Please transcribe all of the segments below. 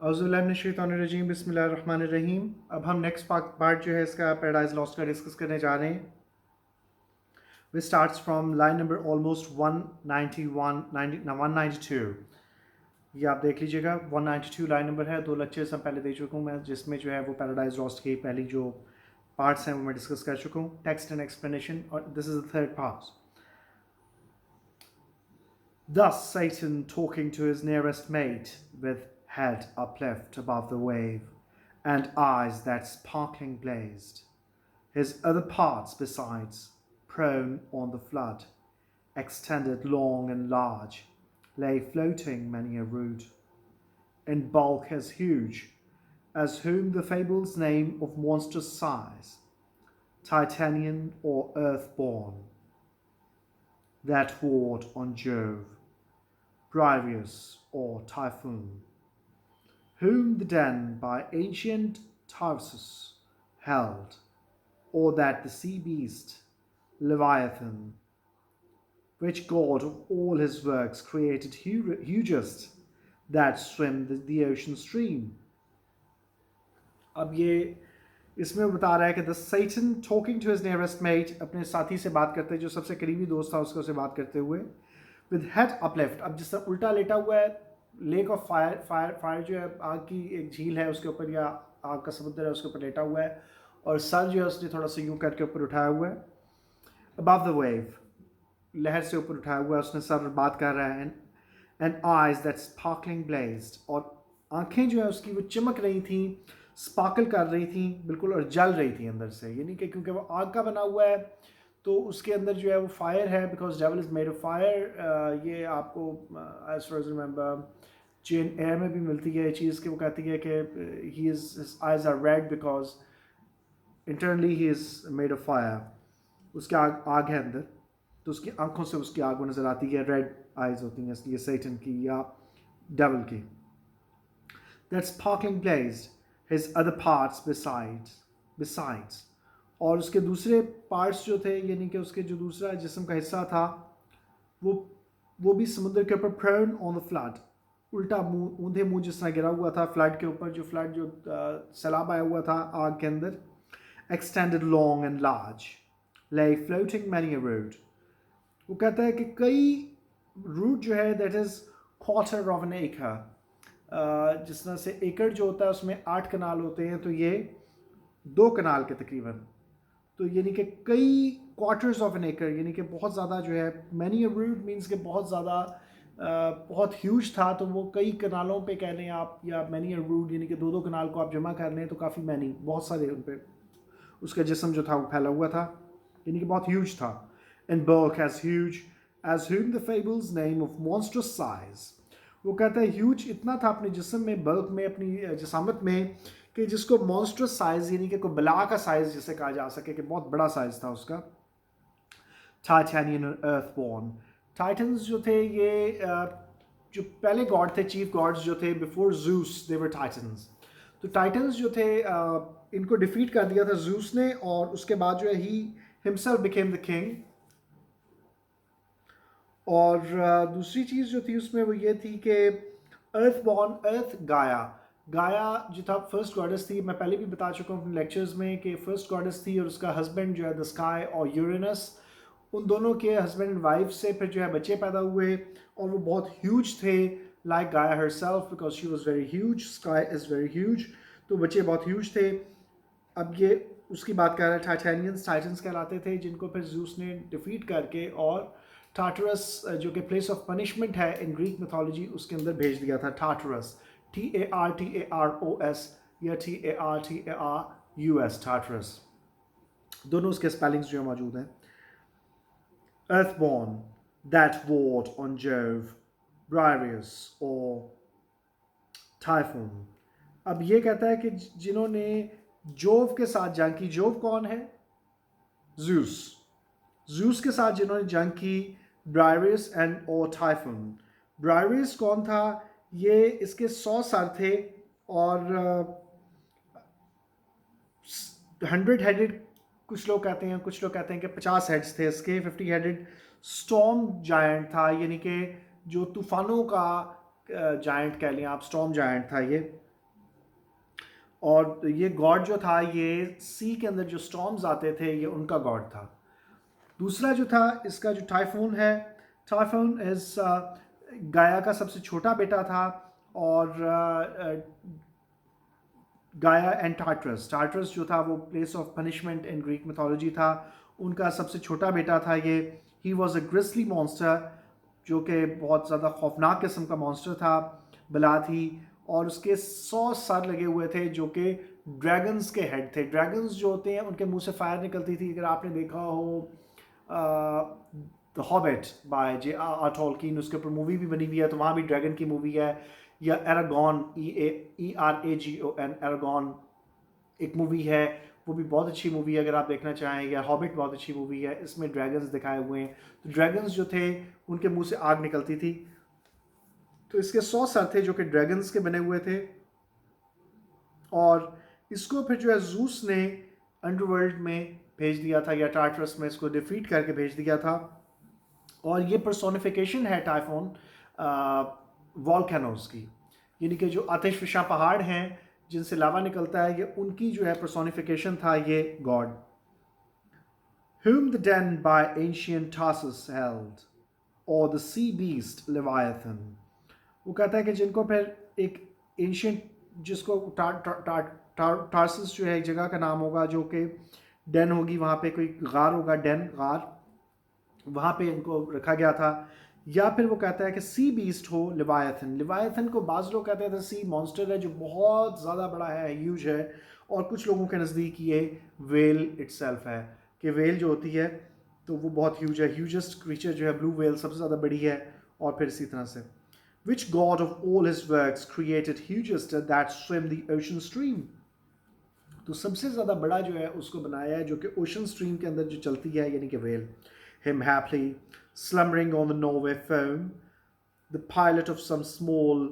औज़ुबिल्लाहिमिनश्शैतानिर्रजीम बिस्मिल्लाहिर्रहमानिर्रहीम। अब हम नेक्स्ट पार्ट जो है इसका पैराडाइज लॉस्ट का डिस्कस करने जा रहे हैं। विच starts from line number almost 192। ये आप देख लीजिएगा 192 लाइन नंबर है। 2 लेक्चर्स हम पहले दे चुका हूँ मैं, जिसमें जो है वो पैराडाइज लॉस्ट की पहली जो पार्ट्स हैं वो मैं डिस्कस कर चुका हूँ, टेक्स्ट एंड एक्सप्लेनेशन, और this is the third part. Thus Satan talking to his nearest mate, with head uplift above the wave, and eyes that sparkling blazed, his other parts besides, prone on the flood, extended long and large, lay floating many a rood, in bulk as huge, as whom the fables name of monstrous size, Titanian or earth-born, that warred on Jove, Briareus or Typhoon, whom the den by ancient Tarsus held, or that the sea beast, Leviathan, which God of all his works created hugest, that swim the ocean stream. अब ये इसमें बता रहा है कि the Satan talking to his nearest mate, अपने साथी से बात करते, जो सबसे करीबी दोस्त था उसको से बात करते हुए, विद हेड अपलिफ्ट, अब जिस तरह उल्टा लेटा हुआ है, लेक ऑफ फायर, फायर जो है आग की एक झील है उसके ऊपर, या आग का समुद्र है उसके ऊपर लेटा हुआ है, और सर जो है उसने थोड़ा सा यूं करके ऊपर उठाया हुआ है, अबव द वेव, लहर से ऊपर उठाया हुआ है उसने सर, बात कर रहा है, एंड आइज दैट स्पार्कलिंग ब्लेज्ड, और आंखें जो है उसकी वो चमक रही थी, स्पार्कल कर रही थी बिल्कुल, और जल रही थी अंदर से, यानी कि क्योंकि वो आग का बना हुआ है तो उसके अंदर जो है वो फायर है, because devil is made of fire. ये आपको एज फार एज रिमेंबर चेन एयर में भी मिलती है ये चीज़, कि वो कहती है कि he is his eyes are red because internally he is made of fire, उसके आग है अंदर, तो उसकी आंखों से उसकी आग नज़र आती है, रेड आइज होती हैं इसलिए सैटन की या डेविल की। That sparkling blazed his other parts besides, और उसके दूसरे पार्ट्स जो थे, यानी कि उसके जो दूसरा जिस्म का हिस्सा था, वो भी समुद्र के ऊपर, प्रोन ऑन द फ्लड, उल्टा मुंह, ऊंधे मुंह जिस तरह गिरा हुआ था फ्लड के ऊपर, जो फ्लड जो सैलाब आया हुआ था आग के अंदर, extended long and large, lay floating many a rood, वो कहता है कि कई रूट जो है that is quarter of an acre, जिस तरह से एकड़ जो होता है उसमें 8 कनाल होते हैं, तो ये 2 कनाल के तकरीबन, तो यानी कि कई क्वार्टर्स ऑफ एन एकड़, यानी कि बहुत ज़्यादा जो है, मैनी अ रूट मीन्स कि बहुत ज़्यादा, बहुत ह्यूज था, तो वो कई कनालों पे कह लें आप, या मैनी अ रूट यानी कि 2-2 कनाल को आप जमा कर लें तो काफ़ी मैनी, बहुत सारे उन पर उसका जिस्म जो था वो फैला हुआ था, यानी कि बहुत ह्यूज था। And bulk as huge as whom the fables name of monstrous size, वो कहता है ह्यूज इतना था अपने जिस्म में, बल्क में, अपनी जिसामत में, कि जिसको मॉन्स्ट्रस साइज, यानी कि कोई बला का साइज जिसे कहा जा सके, कि बहुत बड़ा साइज था उसका। टाइटेनियन और अर्थबॉर्न, टाइटन्स जो थे ये जो पहले गॉड थे, चीफ गॉड्स जो थे बिफोर जूस, दे वर टाइटन्स, तो टाइटन्स जो थे इनको डिफीट कर दिया था जूस ने, और उसके बाद जो है he himself became the king. और दूसरी चीज़ जो थी उसमें वो ये थी कि अर्थबॉर्न, अर्थ गाया, गाया जो था फर्स्ट गॉडेस थी, मैं पहले भी बता चुका हूँ अपने लेक्चर्स में कि फर्स्ट गॉडेस थी, और उसका हस्बैंड जो है द स्काई और यूरेनस, उन दोनों के हस्बैंड एंड वाइफ से फिर जो है बच्चे पैदा हुए, और वो बहुत ह्यूज थे, लाइक गाया herself, because she was very huge, sky is very huge, तो बच्चे बहुत ह्यूज थे। अब ये उसकी बात कर रहे हैं, टाइटेनियंस, टाइटन्स कहलाते थे, जिनको फिर जूस ने डिफीट करके और टार्टरस, जो कि प्लेस ऑफ पनिशमेंट है इन ग्रीक मिथोलॉजी, उसके अंदर भेज दिया था। टार्टरस, TARTAROS या TARTARUS, टार्टरस, दोनों उसके स्पेलिंग्स जो मौजूद हैं। Earthborn, that warred on Jove, Briareus or Typhoon, अब ये कहता है कि जिन्होंने जोव के साथ जंग की, जोव कौन है? जूस, जूस के साथ जिन्होंने जंग की, ब्रायरियस एंड और टाइफून। ब्रायरियस कौन था? ये इसके 100 सर थे, और 100 हेडेड कुछ लोग कहते हैं, कुछ लोग कहते हैं कि 50 हेड्स थे इसके, 50 हेडेड स्टॉर्म जायंट था, यानी कि जो तूफानों का जायंट कह लें आप, स्टॉर्म जायंट था ये। और ये गॉड जो था ये सी के अंदर जो स्टॉर्म्स आते थे ये उनका गॉड था। दूसरा जो था इसका जो टाइफून है, टाइफून इज गाया का सबसे छोटा बेटा था। और गाया एंड टार्टरस, टार्टरस जो था वो place of punishment in Greek mythology था, उनका सबसे छोटा बेटा था ये। ही वॉज अ ग्रिसली मॉन्स्टर, जो कि बहुत ज़्यादा खौफनाक किस्म का मॉन्स्टर था, बलाथी। और उसके 100 सर लगे हुए थे जो कि ड्रैगन्स के हेड थे। ड्रैगन्स जो होते हैं उनके मुंह से फायर निकलती थी। अगर आपने देखा हो the Hobbit by J R Tolkien, उसके ऊपर मूवी भी बनी हुई है, तो वहाँ भी ड्रैगन की मूवी है। या एरागॉन, ERAGON, एरागॉन एक मूवी है, वो भी बहुत अच्छी मूवी है अगर आप देखना चाहें। या हॉबिट बहुत अच्छी मूवी है, इसमें ड्रैगन्स दिखाए हुए हैं। तो ड्रैगन्स जो थे उनके मुंह से आग निकलती थी। तो इसके 100 सर थे जो कि ड्रैगन्स के बने हुए थे। और इसको फिर जो है जूस ने अंडरवर्ल्ड में भेज दिया था, या टार्टरस में इसको डिफीट करके भेज दिया था। और ये पर्सोनिफिकेशन है टाइफून वॉल्केनोज की, यानी कि जो आतिशफिशा पहाड़ हैं जिनसे लावा निकलता है, ये उनकी जो है पर्सोनिफिकेशन था ये God. Whom the den by ancient Tarsus held, or the sea beast Leviathan। वो कहता है कि जिनको फिर एक एंशियंट, जिसको टार्सस जो है एक जगह का नाम होगा, जो कि डेन होगी, वहाँ पे कोई गार होगा, डेन गार, वहाँ पे इनको रखा गया था। या फिर वो कहता है कि सी बीस्ट हो लिवायथन। लिवायथन को बाज़ लोग कहते हैं सी मॉन्स्टर है जो बहुत ज़्यादा बड़ा है, ह्यूज है। और कुछ लोगों के नज़दीक ये वेल इट्सेल्फ है, कि वेल जो होती है तो वो बहुत ह्यूज है, ह्यूजेस्ट क्रीचर जो है ब्लू वेल सबसे ज़्यादा बड़ी है। और फिर इसी तरह से Which god of all his works created hugest that swim the ocean stream। तो सबसे ज़्यादा बड़ा जो है उसको बनाया है जो कि ओशन स्ट्रीम के अंदर जो चलती है, यानी कि well. Him happily slumbering on the Norway foam, the pilot of some small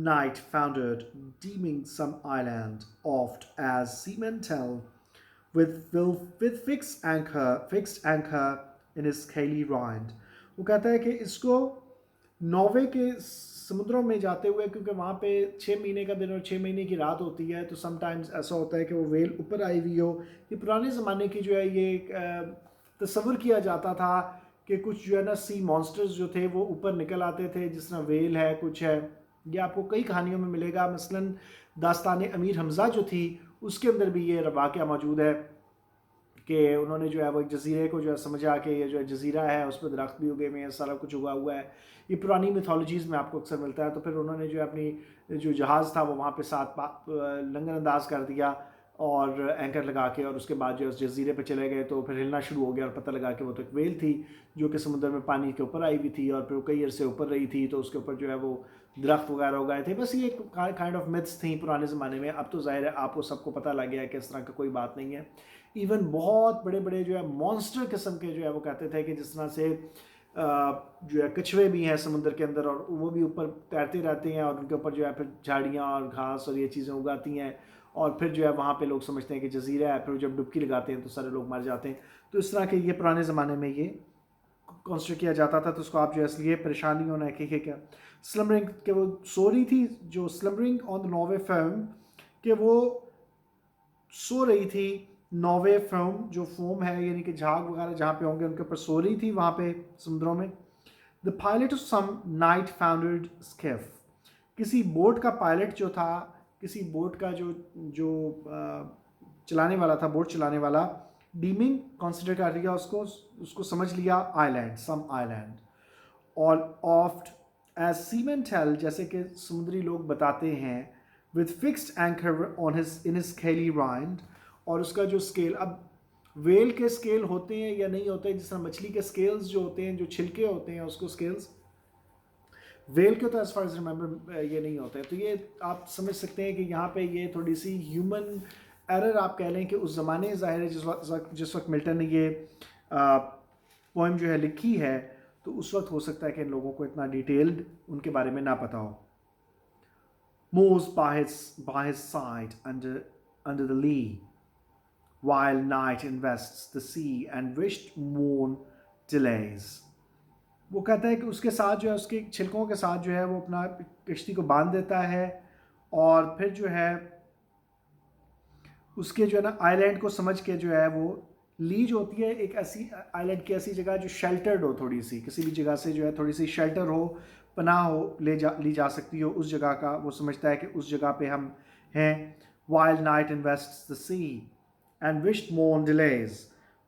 night foundered, deeming some island, oft as seamen tell, with fixed anchor in his scaly rind। वो कहता है कि इसको नॉर्वे के समुद्रों में जाते हुए, क्योंकि वहाँ पे 6 महीने का दिन और 6 महीने की रात होती है, तो समटाइम्स ऐसा होता है कि वो वेल ऊपर आई हुई हो। ये पुराने ज़माने की जो है ये तस्वर किया जाता था कि कुछ जो है ना सी मॉन्स्टर्स जो थे वो ऊपर निकल आते थे, जिस तरह वेल है कुछ है। ये आपको कई कहानियों में मिलेगा, मसलन दास्तान अमीर हमज़ा जो थी उसके अंदर भी ये वाक़या मौजूद है कि उन्होंने जो है वो एक जजीरे को जो है समझा कि ये जो है जजीरा है, उस पर दरख्त भी उगे हुए हैं, सारा कुछ उगा हुआ है। ये पुरानी मिथोलॉजीज़ में आपको अक्सर मिलता है। तो फिर उन्होंने जो है अपनी जो जहाज़ था वो वहाँ पे साथ लंगर अंदाज कर दिया और एंकर लगा के, और उसके बाद जो है उस जजीरे पे चले गए। तो फिर हिलना शुरू हो गया और पता लगा कि वो तो एक वेल थी जो कि समुद्र में पानी के ऊपर आई हुई थी, और फिर वो कई अरसे ऊपर रही थी, तो उसके ऊपर जो है वो दरख्त वगैरह उगाए थे। बस ये काइंड ऑफ मिथ्स थी पुराने ज़माने में। अब तो ज़ाहिर है आपको सबको पता लग गया कि इस तरह का कोई बात नहीं है। इवन बहुत बड़े बड़े जो है मॉन्स्टर किस्म के जो है वो कहते थे कि जिस तरह से जो है कछुए भी हैं समुद्र के अंदर, और वो भी ऊपर तैरते रहते हैं, और उनके ऊपर जो है फिर झाड़ियाँ और घास और ये चीज़ें उगाती हैं। और फिर जो है वहाँ पे लोग समझते हैं कि जजीरा है, फिर जब डुबकी लगाते हैं तो सारे लोग मर जाते हैं। तो इस तरह के ये पुराने ज़माने में ये कॉन्स्ट्रक्ट किया जाता था। तो उसको आप जो है इसलिए परेशानी होना है कि क्या स्लमरिंग के वो सो रही थी, जो स्लमरिंग ऑन द नॉर्वे फिल्म कि वो सो रही थी। नॉर्वे फोम जो फोम है, यानी कि झाग वगैरह जहाँ पे होंगे उनके ऊपर सो रही थी वहाँ पे समुद्रों में। The pilot of some night founded skiff, किसी बोट का पायलट जो था, किसी बोट का जो जो चलाने वाला था, बोट चलाने वाला, डीमिंग कंसिडर कर लिया उसको, उसको समझ लिया आइलैंड, सम आइलैंड। और ऑफ्ट एज सीमेन टेल, जैसे कि समुद्री लोग बताते हैं, with fixed anchor on his in his scaly rind. और उसका जो स्केल, अब वेल के स्केल होते हैं या नहीं होते, जिस तरह मछली के स्केल्स जो होते हैं, जो छिलके होते हैं उसको स्केल्स, वेल के तो एज फार एज रिमेंबर ये नहीं होता है। तो ये आप समझ सकते हैं कि यहाँ पे ये थोड़ी सी ह्यूमन एरर आप कह लें कि उस ज़माने ज़ाहिर है जिस वक्त मिल्टन ने ये पोइम जो है लिखी है, तो उस वक्त हो सकता है कि इन लोगों को इतना डिटेल्ड उनके बारे में ना पता हो। Moors by his side under the lee, while night invests the sea and wished moon delays। वो कहता है कि उसके साथ जो है, उसके छिलकों के साथ जो है वो अपना कश्ती को बांध देता है, और फिर जो है उसके जो है ना आइलैंड को समझ के जो है वो लीज होती है एक ऐसी आइलैंड की ऐसी जगह जो शेल्टर्ड हो, थोड़ी सी किसी भी जगह से जो है थोड़ी सी शेल्टर हो, पनाह हो, ली जा सकती हो उस जगह का। वो समझता है कि उस जगह पे हम हैं। Wild night invests the sea and wished morn delays.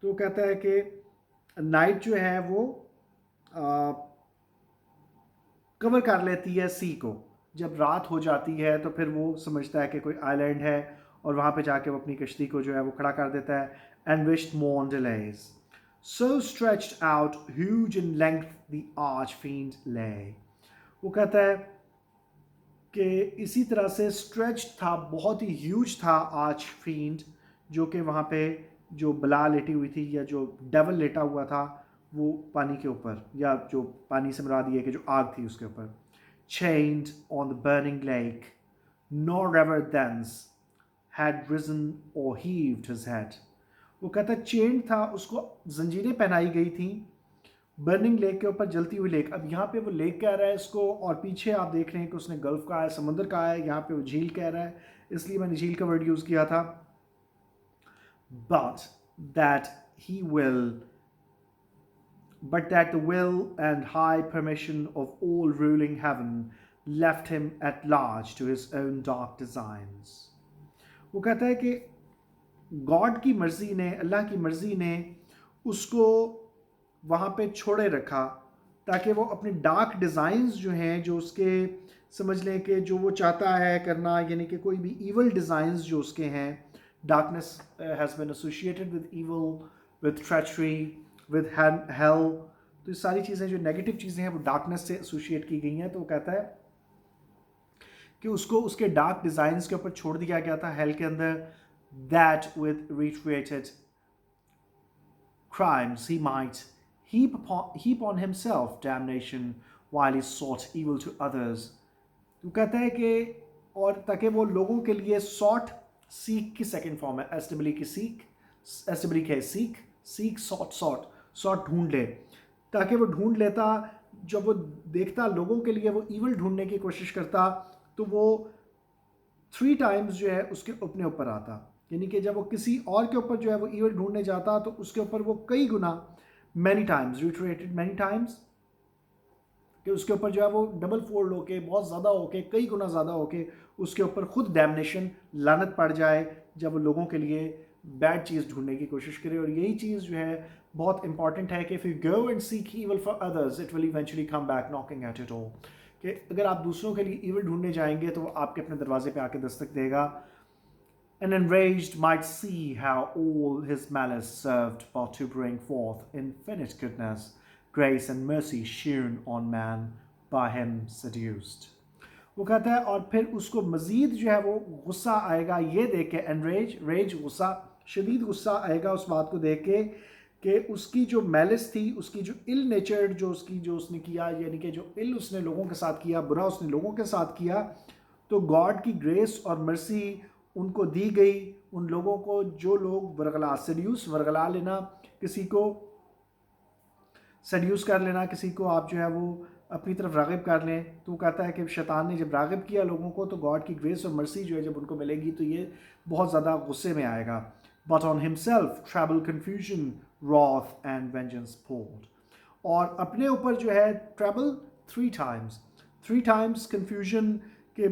तो वो कहता है कि नाइट जो है वो कवर कर लेती है सी को। जब रात हो जाती है तो फिर वो समझता है कि कोई आइलैंड है और वहाँ पे जाके वो अपनी कश्ती को जो है वो खड़ा कर देता है। And wished morn delays so stretched out huge in length the arch-fiend lay। वो कहता है कि इसी तरह से स्ट्रेच था, बहुत ही ह्यूज था आर्च फील्ड, जो कि वहाँ पे जो बला लेटी हुई थी या जो डेवल लेटा हुआ था वो पानी के ऊपर, या जो पानी से मुराद ये कि जो आग थी उसके ऊपर। chained on the burning lake, nor ever thence had risen or heaved his head। वो कहता है चेन था, उसको जंजीरें पहनाई गई थी बर्निंग लेक के ऊपर, जलती हुई लेक। अब यहाँ पे वो लेक कह रहा है इसको, और पीछे आप देख रहे हैं कि उसने गल्फ कहा है, समंदर कहा है, यहाँ पे वो झील कह रहा है, इसलिए मैंने झील का वर्ड यूज़ किया था। but that he will but that the will and high permission of all ruling heaven left him at large to his own dark designs। वो कहता है कि गॉड की मर्जी ने, अल्लाह की मर्जी ने उसको वहाँ पे छोड़े रखा ताकि वो अपने डार्क डिज़ाइंस जो हैं, जो उसके समझ लें कि जो वो चाहता है करना, यानी कि कोई भी ईवल डिज़ाइंस जो उसके हैं, darkness has been associated with evil, with treachery, with hell. तो ये सारी चीज़ें जो नेगेटिव चीज़ें हैं वो डार्कनेस से एसोसिएट की गई हैं। तो वो कहता है कि उसको उसके डार्क डिज़ाइंस के ऊपर छोड़ दिया गया था हेल के अंदर। That with reiterated crimes he might heap on himself damnation while he sought evil to others। तो कहता है कि और ताकि वो लोगों के लिए सॉट, सीख की सेकंड फॉर्म है, एस्टेबली की सीख, एस्टेबली के सीख, सीख सॉट, सॉट ढूंढ ले, ताकि वो ढूंढ लेता। जब वो देखता लोगों के लिए वो ईवल ढूंढने की कोशिश करता तो वो 3 टाइम्स जो है उसके अपने ऊपर आता, यानी कि जब वो किसी और के ऊपर जो है वो ईवल ढूंढने जाता तो उसके ऊपर वो कई गुना, many times, reiterated many times, कि उसके ऊपर जो है वो डबल फोल्ड होके, बहुत ज़्यादा होके, कई गुना ज़्यादा होके उसके ऊपर खुद डैमनेशन, लानत पड़ जाए जब वो लोगों के लिए बैड चीज़ ढूंढने की कोशिश करे। और यही चीज़ जो है बहुत इंपॉर्टेंट है कि if you go and seek evil for others it will eventually come back knocking at it all. कि अगर आप दूसरों के लिए ईवल ढूंढने जाएंगे तो वो आपके अपने दरवाजे पे आके दस्तक देगा। An enraged might see how all his malice served but to bring forth infinite goodness, grace and mercy shewn on man by him seduced। वो कहता है और फिर उसको मज़ीद जो है वो गुस्सा आएगा ये देख के, एनरेज, रेज गुस्सा, शदीद गुस्सा आएगा उस बात को देख के कि उसकी जो मैलिस थी, उसकी जो इल नेचर्ड जो उसने किया, यानी कि जो इल उसने लोगों के साथ किया, बुरा उसने लोगों के साथ किया, तो गॉड की ग्रेस और मर्सी उनको दी गई उन लोगों को जो लोग वरगला, सड्यूस, वरगला लेना, किसी को सड्यूस कर लेना, किसी को आप जो है वो अपनी तरफ रागिब कर लें। तो वो कहता है कि शैतान ने जब रागिब किया लोगों को तो गॉड की ग्रेस और मर्सी जो है जब उनको मिलेगी तो ये बहुत ज़्यादा गुस्से में आएगा। But on himself treble confusion wrath and vengeance poured. और अपने ऊपर जो है ट्रैवल 3 टाइम्स कन्फ्यूजन के,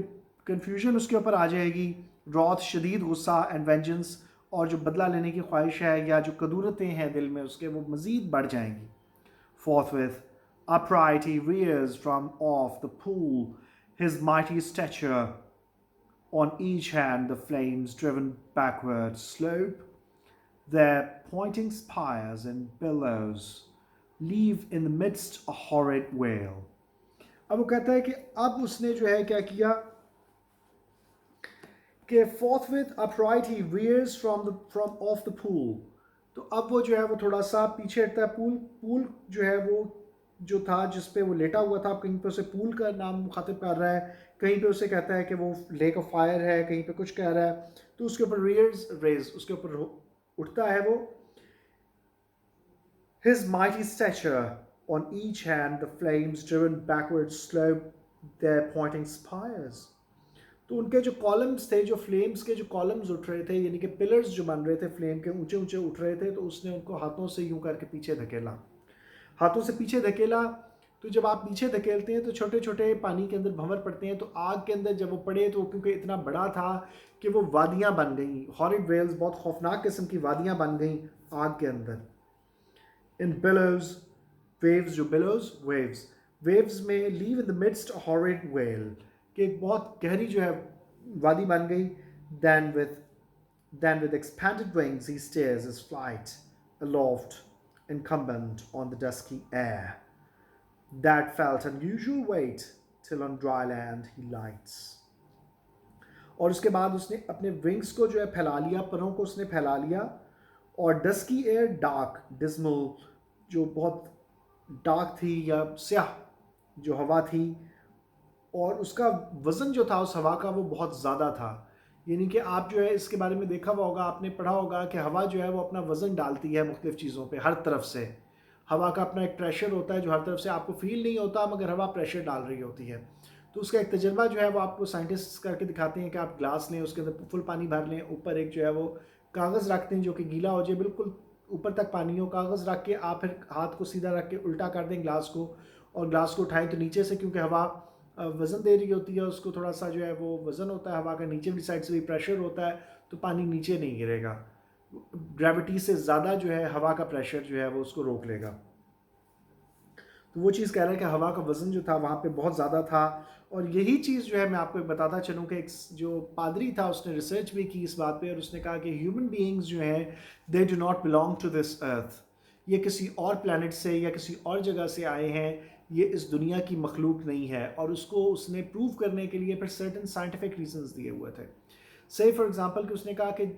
कन्फ्यूजन उसके ऊपर आ जाएगी, रॉथ शदीद गुस्सा, एंड वेंजेंस और जो बदला लेने की ख्वाहिश है या जो कदूरतें हैं दिल में उसके वो मज़ीद बढ़ जाएंगी। Forthwith upright he rears from off the pool his mighty stature, on each hand the flames driven backward slope their pointing spires and billows, leave in the midst a horrid wail। अब वो कहता है कि अब उसने जो है क्या किया कि forthwith upright he rears from off the pool। तो अब वो जो है वो थोड़ा सा पीछे हटता है। पूल जो है वो जो था जिस पे वो लेटा हुआ था, कहीं पे उसे पूल का नाम मुखातिब कर रहा है, कहीं पे उसे कहता है कि वो लेक ऑफ फायर है, कहीं पे कुछ कह रहा है। तो उसके ऊपर रियर्स रेज, उसके ऊपर उठता है वो। His mighty stature, on each hand the flames driven backward slope their pointing spires। तो उनके जो कॉलम्स थे, जो फ्लेम्स के जो कॉलम्स उठ रहे थे, यानी कि पिलर्स जो बन रहे थे फ्लेम के, ऊंचे ऊंचे उठ रहे थे, तो उसने उनको हाथों से यूं करके पीछे धकेला, हाथों से पीछे धकेला। तो जब आप पीछे धकेलते हैं तो छोटे छोटे पानी के अंदर भंवर पड़ते हैं, तो आग के अंदर जब वो पड़े तो क्योंकि इतना बड़ा था कि वो वादियां बन गई, हॉरिड वेल्स, बहुत खौफनाक किस्म की वादियां बन गई आग के अंदर। इन बिलोज, वेव्स, जो बिलोज वेव्स, वेव्स में leave in the midst horrid vale, कि एक बहुत गहरी जो है वादी बन गई। Then with expanded wings he steers his flight aloft, incumbent on the dusky air that felt unusual weight till on dry land he lights. और उसके बाद उसने अपने विंग्स को जो है फैला लिया, परों को उसने फैला लिया, और डस्की एयर, डार्क, डिस्मल, जो बहुत डार्क थी या स्याह जो हवा थी, और उसका वज़न जो था उस हवा का वो बहुत ज़्यादा था। यानी कि आप जो है इसके बारे में देखा हुआ होगा, आपने पढ़ा होगा कि हवा जो है वो अपना वज़न डालती है मुख्तलिफ़ चीज़ों पे, हर तरफ से। हवा का अपना एक प्रेशर होता है जो हर तरफ से आपको फील नहीं होता, मगर हवा प्रेशर डाल रही होती है। तो उसका एक तजर्बा जो है वो आपको साइंटिस्ट करके दिखाते हैं कि आप ग्लास लें, उसके अंदर फुल पानी भर लें, ऊपर एक जो है वो कागज़ रखते हैं जो कि गीला हो जाए, बिल्कुल ऊपर तक पानी हो, कागज़ रख के आप फिर हाथ को सीधा रख के उल्टा कर दें ग्लास को, और ग्लास को उठाएं तो नीचे से, क्योंकि हवा वज़न दे रही होती है उसको, थोड़ा सा जो है वो वज़न होता है हवा का, नीचे वाली साइड से भी प्रेशर होता है, तो पानी नीचे नहीं गिरेगा। ग्रेविटी से ज़्यादा जो है हवा का प्रेशर जो है वो उसको रोक लेगा। तो वो चीज़ कह रहा है कि हवा का वज़न जो था वहाँ पे बहुत ज़्यादा था। और यही चीज़ जो है मैं आपको बताता चलूँ कि एक जो पादरी था उसने रिसर्च भी की इस बात पे, और उसने कहा कि ह्यूमन बीइंग्स जो हैं they do not belong to this earth, ये किसी और प्लैनेट से या किसी और जगह से आए हैं, ये इस दुनिया की मखलूक नहीं है। और उसको उसने प्रूव करने के लिए फिर सर्टन साइंटिफिक रीजंस दिए हुए थे। से फॉर एग्जांपल कि उसने कहा कि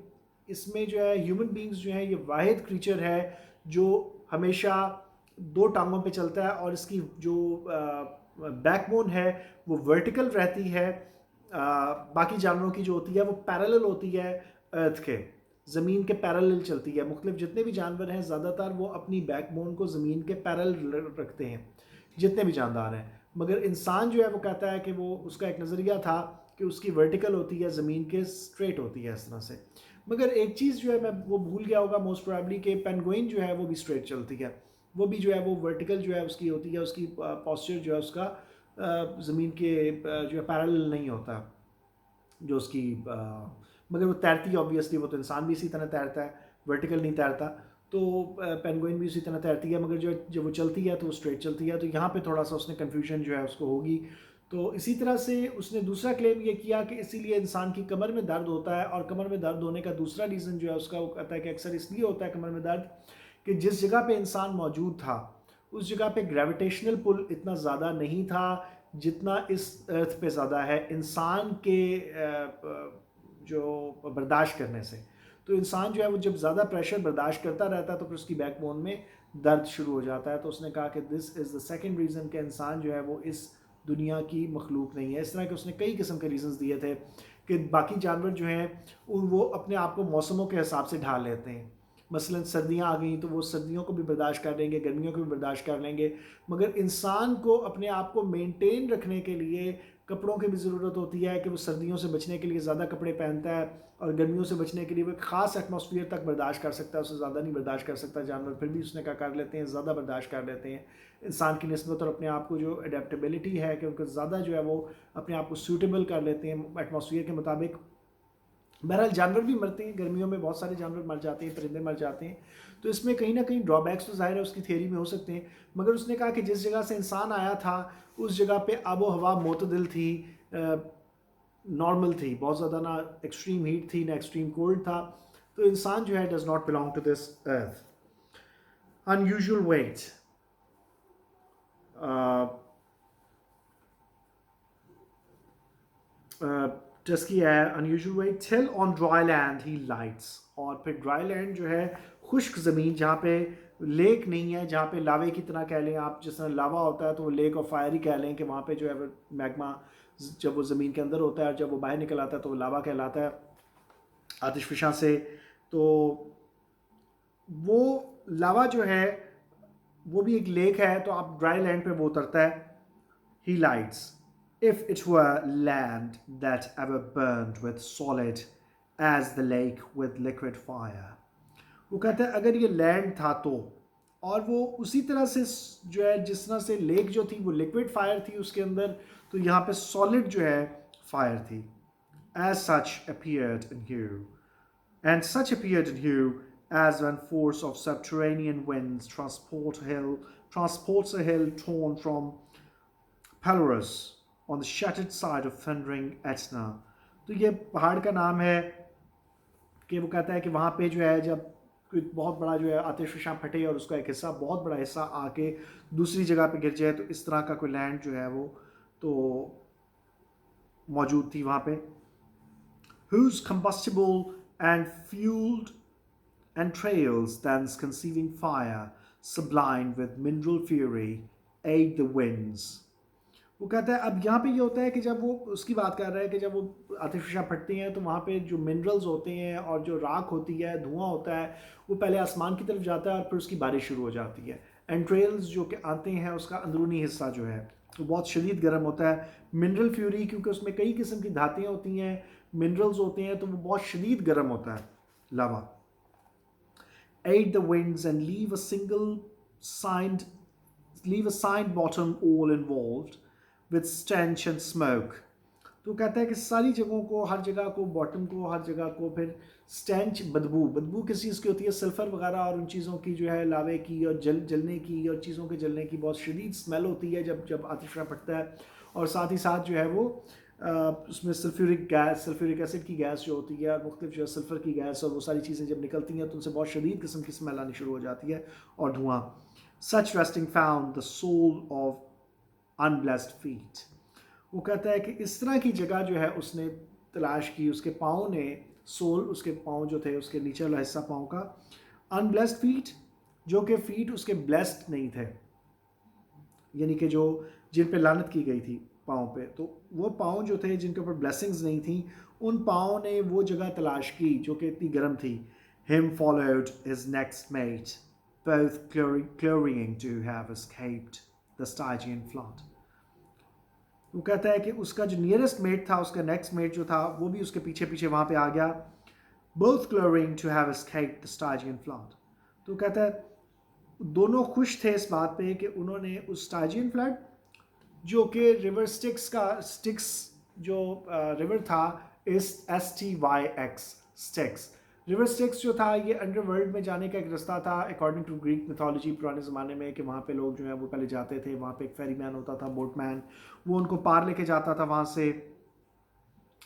इसमें जो है ह्यूमन बीइंग्स जो है ये वाहिद क्रीचर है जो हमेशा दो टांगों पे चलता है, और इसकी जो बैकबोन है वो वर्टिकल रहती है। बाकी जानवरों की जो होती है वो पैरेलल होती है अर्थ के, ज़मीन के पैरेलल चलती है। मुख्तलिफ जितने भी जानवर हैं ज़्यादातर वो अपनी बैकबोन को ज़मीन के पैरेलल रखते हैं, जितने भी जानदार हैं। मगर इंसान जो है वो कहता है कि वो, उसका एक नज़रिया था कि उसकी वर्टिकल होती है, ज़मीन के स्ट्रेट होती है इस तरह से। मगर एक चीज़ जो है मैं वो भूल गया होगा मोस्ट प्रोबेबली, कि पेंगुइन जो है वो भी स्ट्रेट चलती है, वो भी जो है वो वर्टिकल जो है उसकी होती है, उसकी पॉस्चर जो है उसका ज़मीन के जो है पैरेलल नहीं होता जो उसकी मगर वो तैरती है ऑब्वियसली, वो तो इंसान भी इसी तरह तैरता है, वर्टिकल नहीं तैरता। तो पेंगुइन भी उसी तरह तैरती है, मगर जो जब वो चलती है तो वो स्ट्रेट चलती है। तो यहाँ पे थोड़ा सा उसने कन्फ्यूजन जो है उसको होगी। तो इसी तरह से उसने दूसरा क्लेम ये किया कि इसीलिए इंसान की कमर में दर्द होता है, और कमर में दर्द होने का दूसरा रीज़न जो है उसका, वो कहता है कि अक्सर इसलिए होता है कमर में दर्द कि जिस जगह पे इंसान मौजूद था उस जगह पे ग्रेविटेशनल पुल इतना ज़्यादा नहीं था जितना इस अर्थ पे ज़्यादा है इंसान के जो बर्दाश्त करने से। तो इंसान जो है वो जब ज़्यादा प्रेशर बर्दाश्त करता रहता है तो फिर उसकी बैकबोन में दर्द शुरू हो जाता है। तो उसने कहा कि this is the second reason कि इंसान जो है वो इस दुनिया की मखलूक नहीं है। इस तरह के उसने कई किस्म के रीज़न्स दिए थे कि बाकी जानवर जो हैं वो अपने आप को मौसमों के हिसाब से ढाल लेते हैं। मसलन सर्दियाँ आ गई तो वो सर्दियों को भी बर्दाश्त कर लेंगे, गर्मियों को भी बर्दाश्त कर लेंगे। मगर इंसान को अपने आप को मेंटेन रखने के लिए कपड़ों की भी ज़रूरत होती है कि वो सर्दियों से बचने के लिए ज़्यादा कपड़े पहनता है, और गर्मियों से बचने के लिए वो एक ख़ास एटमॉस्फेयर तक बर्दाश्त कर सकता है, उससे ज़्यादा नहीं बर्दाश्त कर सकता जानवर। फिर भी उसने क्या कर लेते हैं, ज़्यादा बर्दाश्त कर लेते हैं इंसान की निस्बत। और अपने आप को जो अडेप्टेबिलिटी है कि उनको ज़्यादा जो है वो अपने आप को सूटेबल कर लेते हैं एटमॉस्फेयर के मुताबिक। बहरहाल जानवर भी मरते हैं, गर्मियों में बहुत सारे जानवर मर जाते हैं, परिंदे मर जाते हैं। तो इसमें कहीं ना कहीं ड्रॉबैक्स तो जाहिर है उसकी थ्योरी में हो सकते हैं। मगर उसने कहा कि जिस जगह से इंसान आया था उस जगह पे आबो हवा मोतदिल थी, नॉर्मल थी, बहुत ज़्यादा ना एक्सट्रीम हीट थी ना एक्सट्रीम कोल्ड था। तो इंसान जो है does not belong to this earth. Unusual weight, टस्की है, unusual weight till on dry land he lights. और फिर ड्राई लैंड जो है खुश्क ज़मीन जहाँ पे लेक नहीं है, जहाँ पे लावे की तरह कह लें आप, जिस तरह लावा होता है तो वो लेक ऑफ फायर ही कह लें कि वहाँ पे जो है मैग्मा जब वो ज़मीन के अंदर होता है और जब वो बाहर निकल आता है तो वो लावा कहलाता है आतिशफशां से। तो वो लावा जो है वो भी एक लेक है, तो आप ड्राई लैंड पे वो उतरता है। ही lights if it were land that ever burned with solid as the lake with liquid fire. वो कहता है अगर ये लैंड था तो, और वो उसी तरह से जो है जिस तरह से लेक जो थी वो लिक्विड फायर थी उसके अंदर, तो यहाँ पे सॉलिड जो है फायर थी. As such appeared in Hugh, and such appeared in Hugh as when force of subterranean winds transports a hill torn from Pelorus on the shattered side of thundering Etna. तो ये पहाड़ का नाम है कि वो कहता है कि वहाँ पे जो है जब कोई बहुत बड़ा जो है आतिशफशां फटे और उसका एक हिस्सा बहुत बड़ा हिस्सा आके दूसरी जगह पे गिर जाए, तो इस तरह का कोई लैंड जो है वो तो मौजूद थी वहाँ पे. Whose combustible and fueled entrails thence conceiving fire, sublimed with mineral fury, aid the winds. वो कहता है अब यहाँ पे ये होता है कि जब वो उसकी बात कर रहा है कि जब वो आतिशफशां फटती हैं तो वहाँ पे जो मिनरल्स होते हैं और जो राख होती है, धुआं होता है, वो पहले आसमान की तरफ जाता है और फिर उसकी बारिश शुरू हो जाती है. एंट्रेल्स जो कि आते हैं उसका अंदरूनी हिस्सा जो है वो बहुत शदीद गर्म होता है. मिनरल फ्यूरी क्योंकि उसमें कई किस्म की धातें होती हैं, मिनरल्स होते हैं, तो वो बहुत शदीद गर्म होता है लावा. Aid the winds and leave a signed bottom all involved with stench and smoke. तो कहता है कि सारी जगहों को, हर जगह को, बॉटम को, हर जगह को फिर स्टेंच, बदबू किस चीज़ की होती है, सल्फ़र वगैरह और उन चीज़ों की जो है लावे की और जलने की और चीज़ों के जलने की बहुत शदीद स्मेल होती है जब आतिशफशां फटता है. और साथ ही साथ जो है वो उसमें सल्फ्यूरिक एसिड की गैस जो होती है और मुख्तलिफ जो है सल्फ़र की गैस और वो सारी चीज़ें जब निकलती हैं तो उनसे बहुत शदीद किस्म की स्मेल आनी शुरू हो जाती है और धुआं. Such resting found the soul of unblessed feet. वो कहता है कि इस तरह की जगह जो है उसने तलाश की, उसके पाँव ने, सोल, उसके पाँव जो थे, उसके नीचे वाला हिस्सा पाँव का, अनब्लेस्ड फीट, जो कि फीट उसके ब्लेस्ड नहीं थे, यानी कि जो जिन पे लानत की गई थी पाँव पे, तो वो पाँव जो थे जिनके ऊपर ब्लेसिंग्स नहीं थी, उन पाँव ने वो जगह तलाश की जो कि इतनी गर्म थी. Him followed his next mate, both glorying to have escaped the Stygian flood. वो कहता है कि उसका जो नियरेस्ट मेट था, उसका नेक्स्ट मेट जो था, वो भी उसके पीछे पीछे वहाँ पे आ गया. both glorying to have escaped the Stygian flood. तो कहता है दोनों खुश थे इस बात पे कि उन्होंने उस स्टाइजियन फ्लड, जो कि रिवर स्टिक्स जो रिवर था, STYX स्टिक्स, रिवर स्टिक्स जो था ये अंडरवर्ल्ड में जाने का एक रास्ता था अकॉर्डिंग टू ग्रीक मिथोलॉजी पुराने ज़माने में, कि वहाँ पे लोग जो है वो पहले जाते थे. वहाँ पे एक फेरी मैन होता था, बोटमैन, वो उनको पार लेके जाता था वहाँ से.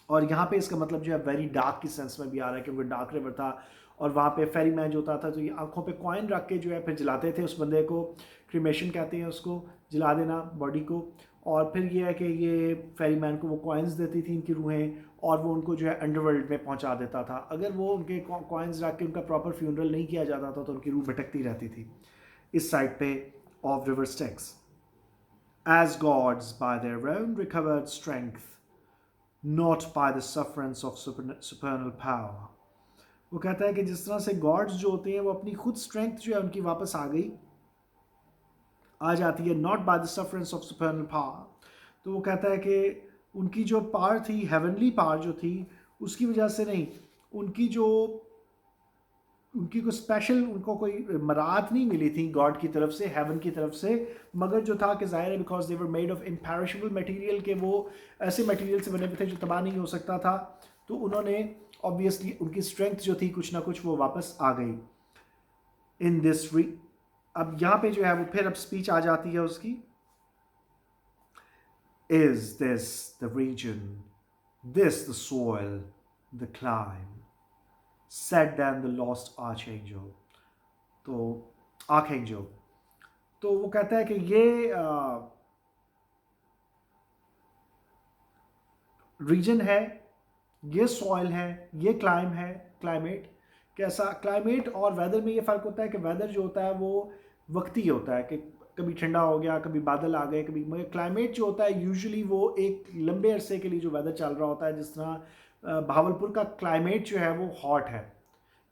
और यहाँ पे इसका मतलब जो है वेरी डार्क की सेंस में भी आ रहा है क्योंकि डार्क रिवर था. और वहाँ पे फेरी मैन जो होता था तो ये आंखों पे कॉइन रख के जो है फिर जलाते थे उस बंदे को. क्रीमेशन कहते हैं उसको, जला देना बॉडी को. और फिर ये है कि ये फेरी मैन को वो कॉइन्स देती थी इनकी रूहें, और वो उनको जो है अंडरवर्ल्ड में पहुंचा देता था. अगर वो उनके कॉइन्स रख के उनका प्रॉपर फ्यूनरल नहीं किया जाता था तो उनकी रूह भटकती रहती थी इस साइड पे of river sticks. As gods by their own recovered strength, not by the sufferance of supernal power. वो कहता है कि जिस तरह से गॉड्स जो होते हैं वो अपनी खुद स्ट्रेंथ जो है उनकी वापस आ जाती है, not by the sufferance of supernal power. तो वो कहता है कि उनकी जो पावर थी, हेवनली पावर जो थी, उसकी वजह से नहीं, उनकी कोई स्पेशल, उनको कोई मरात नहीं मिली थी गॉड की तरफ से, हेवन की तरफ से, मगर जो था कि ज़ाहिर है because they were made of imperishable material, के वो ऐसे मटेरियल से बने हुए थे जो तबाह नहीं हो सकता था. तो उन्होंने ऑब्वियसली उनकी स्ट्रेंथ जो थी कुछ ना कुछ वो वापस आ गई इन दिस. अब यहाँ पे जो है वो फिर अब स्पीच आ जाती है उसकी. Is this the region, this the soil, the clime, said then the lost archangel. तो archangel, तो वो कहता है कि ये रीजन है, ये सॉइल है, ये क्लाइम है, क्लाइमेट. कैसा क्लाइमेट और वेदर में ये फ़र्क होता है कि वेदर जो होता है वो वक्ती होता है कि कभी ठंडा हो गया, कभी बादल आ गए, कभी, मगर क्लाइमेट जो होता है यूजुअली वो एक लंबे अरसे के लिए जो वेदर चल रहा होता है. जिस तरह भावलपुर का क्लाइमेट जो है वो हॉट है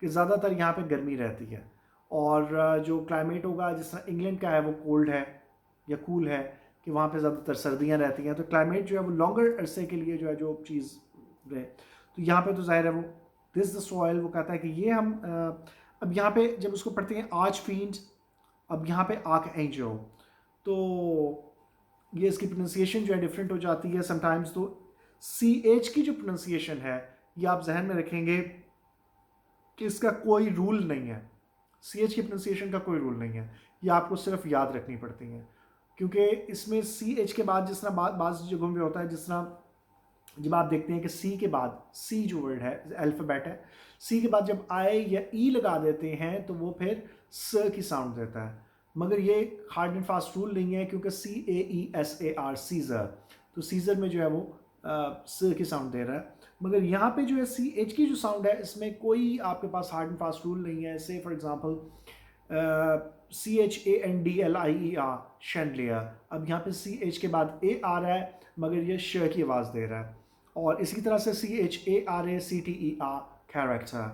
कि ज़्यादातर यहाँ पे गर्मी रहती है, और जो क्लाइमेट होगा जिस तरह इंग्लैंड का है वो कोल्ड है या कूल है कि वहाँ पे ज़्यादातर सर्दियाँ रहती हैं, तो क्लाइमेट जो है वो लॉन्गर अरसे के लिए जो है जो चीज़ रहे। तो यहाँ पे तो ज़ाहिर है वो दिस द सॉइल, वो कहता है कि ये हम अब यहाँ पे जब उसको पढ़ते हैं आर्च फील्ड, अब यहाँ पे आर्क एंजल, तो ये इसकी प्रोनाउंसिएशन जो है डिफरेंट हो जाती है समटाइम्स। तो सी एच की जो प्रोनाउंसिएशन है ये आप जहन में रखेंगे कि इसका कोई रूल नहीं है, सी एच की प्रोनाउंसिएशन का कोई रूल नहीं है, ये आपको सिर्फ याद रखनी पड़ती हैं, क्योंकि इसमें सी एच के बाद जिस तरह बाज़ जगहों पे होता है, जिस तरह जब आप देखते हैं कि सी के बाद, सी जो वर्ड है अल्फ़ाबेट है, सी के बाद जब आई या ई लगा देते हैं तो वो फिर स की साउंड देता है, मगर ये हार्ड एंड फास्ट रूल नहीं है, क्योंकि C A E S A R Caesar, तो सीज़र में जो है वो स की साउंड दे रहा है। मगर यहाँ पे जो है सी एच की जो साउंड है इसमें कोई आपके पास हार्ड एंड फास्ट रूल नहीं है। से फॉर एग्जांपल CHANDLIER शैंडलियर, अब यहाँ पे CH के बाद A आ रहा है मगर ये श की आवाज़ दे रहा है, और इसी तरह से CHARACTER कैरेक्टर,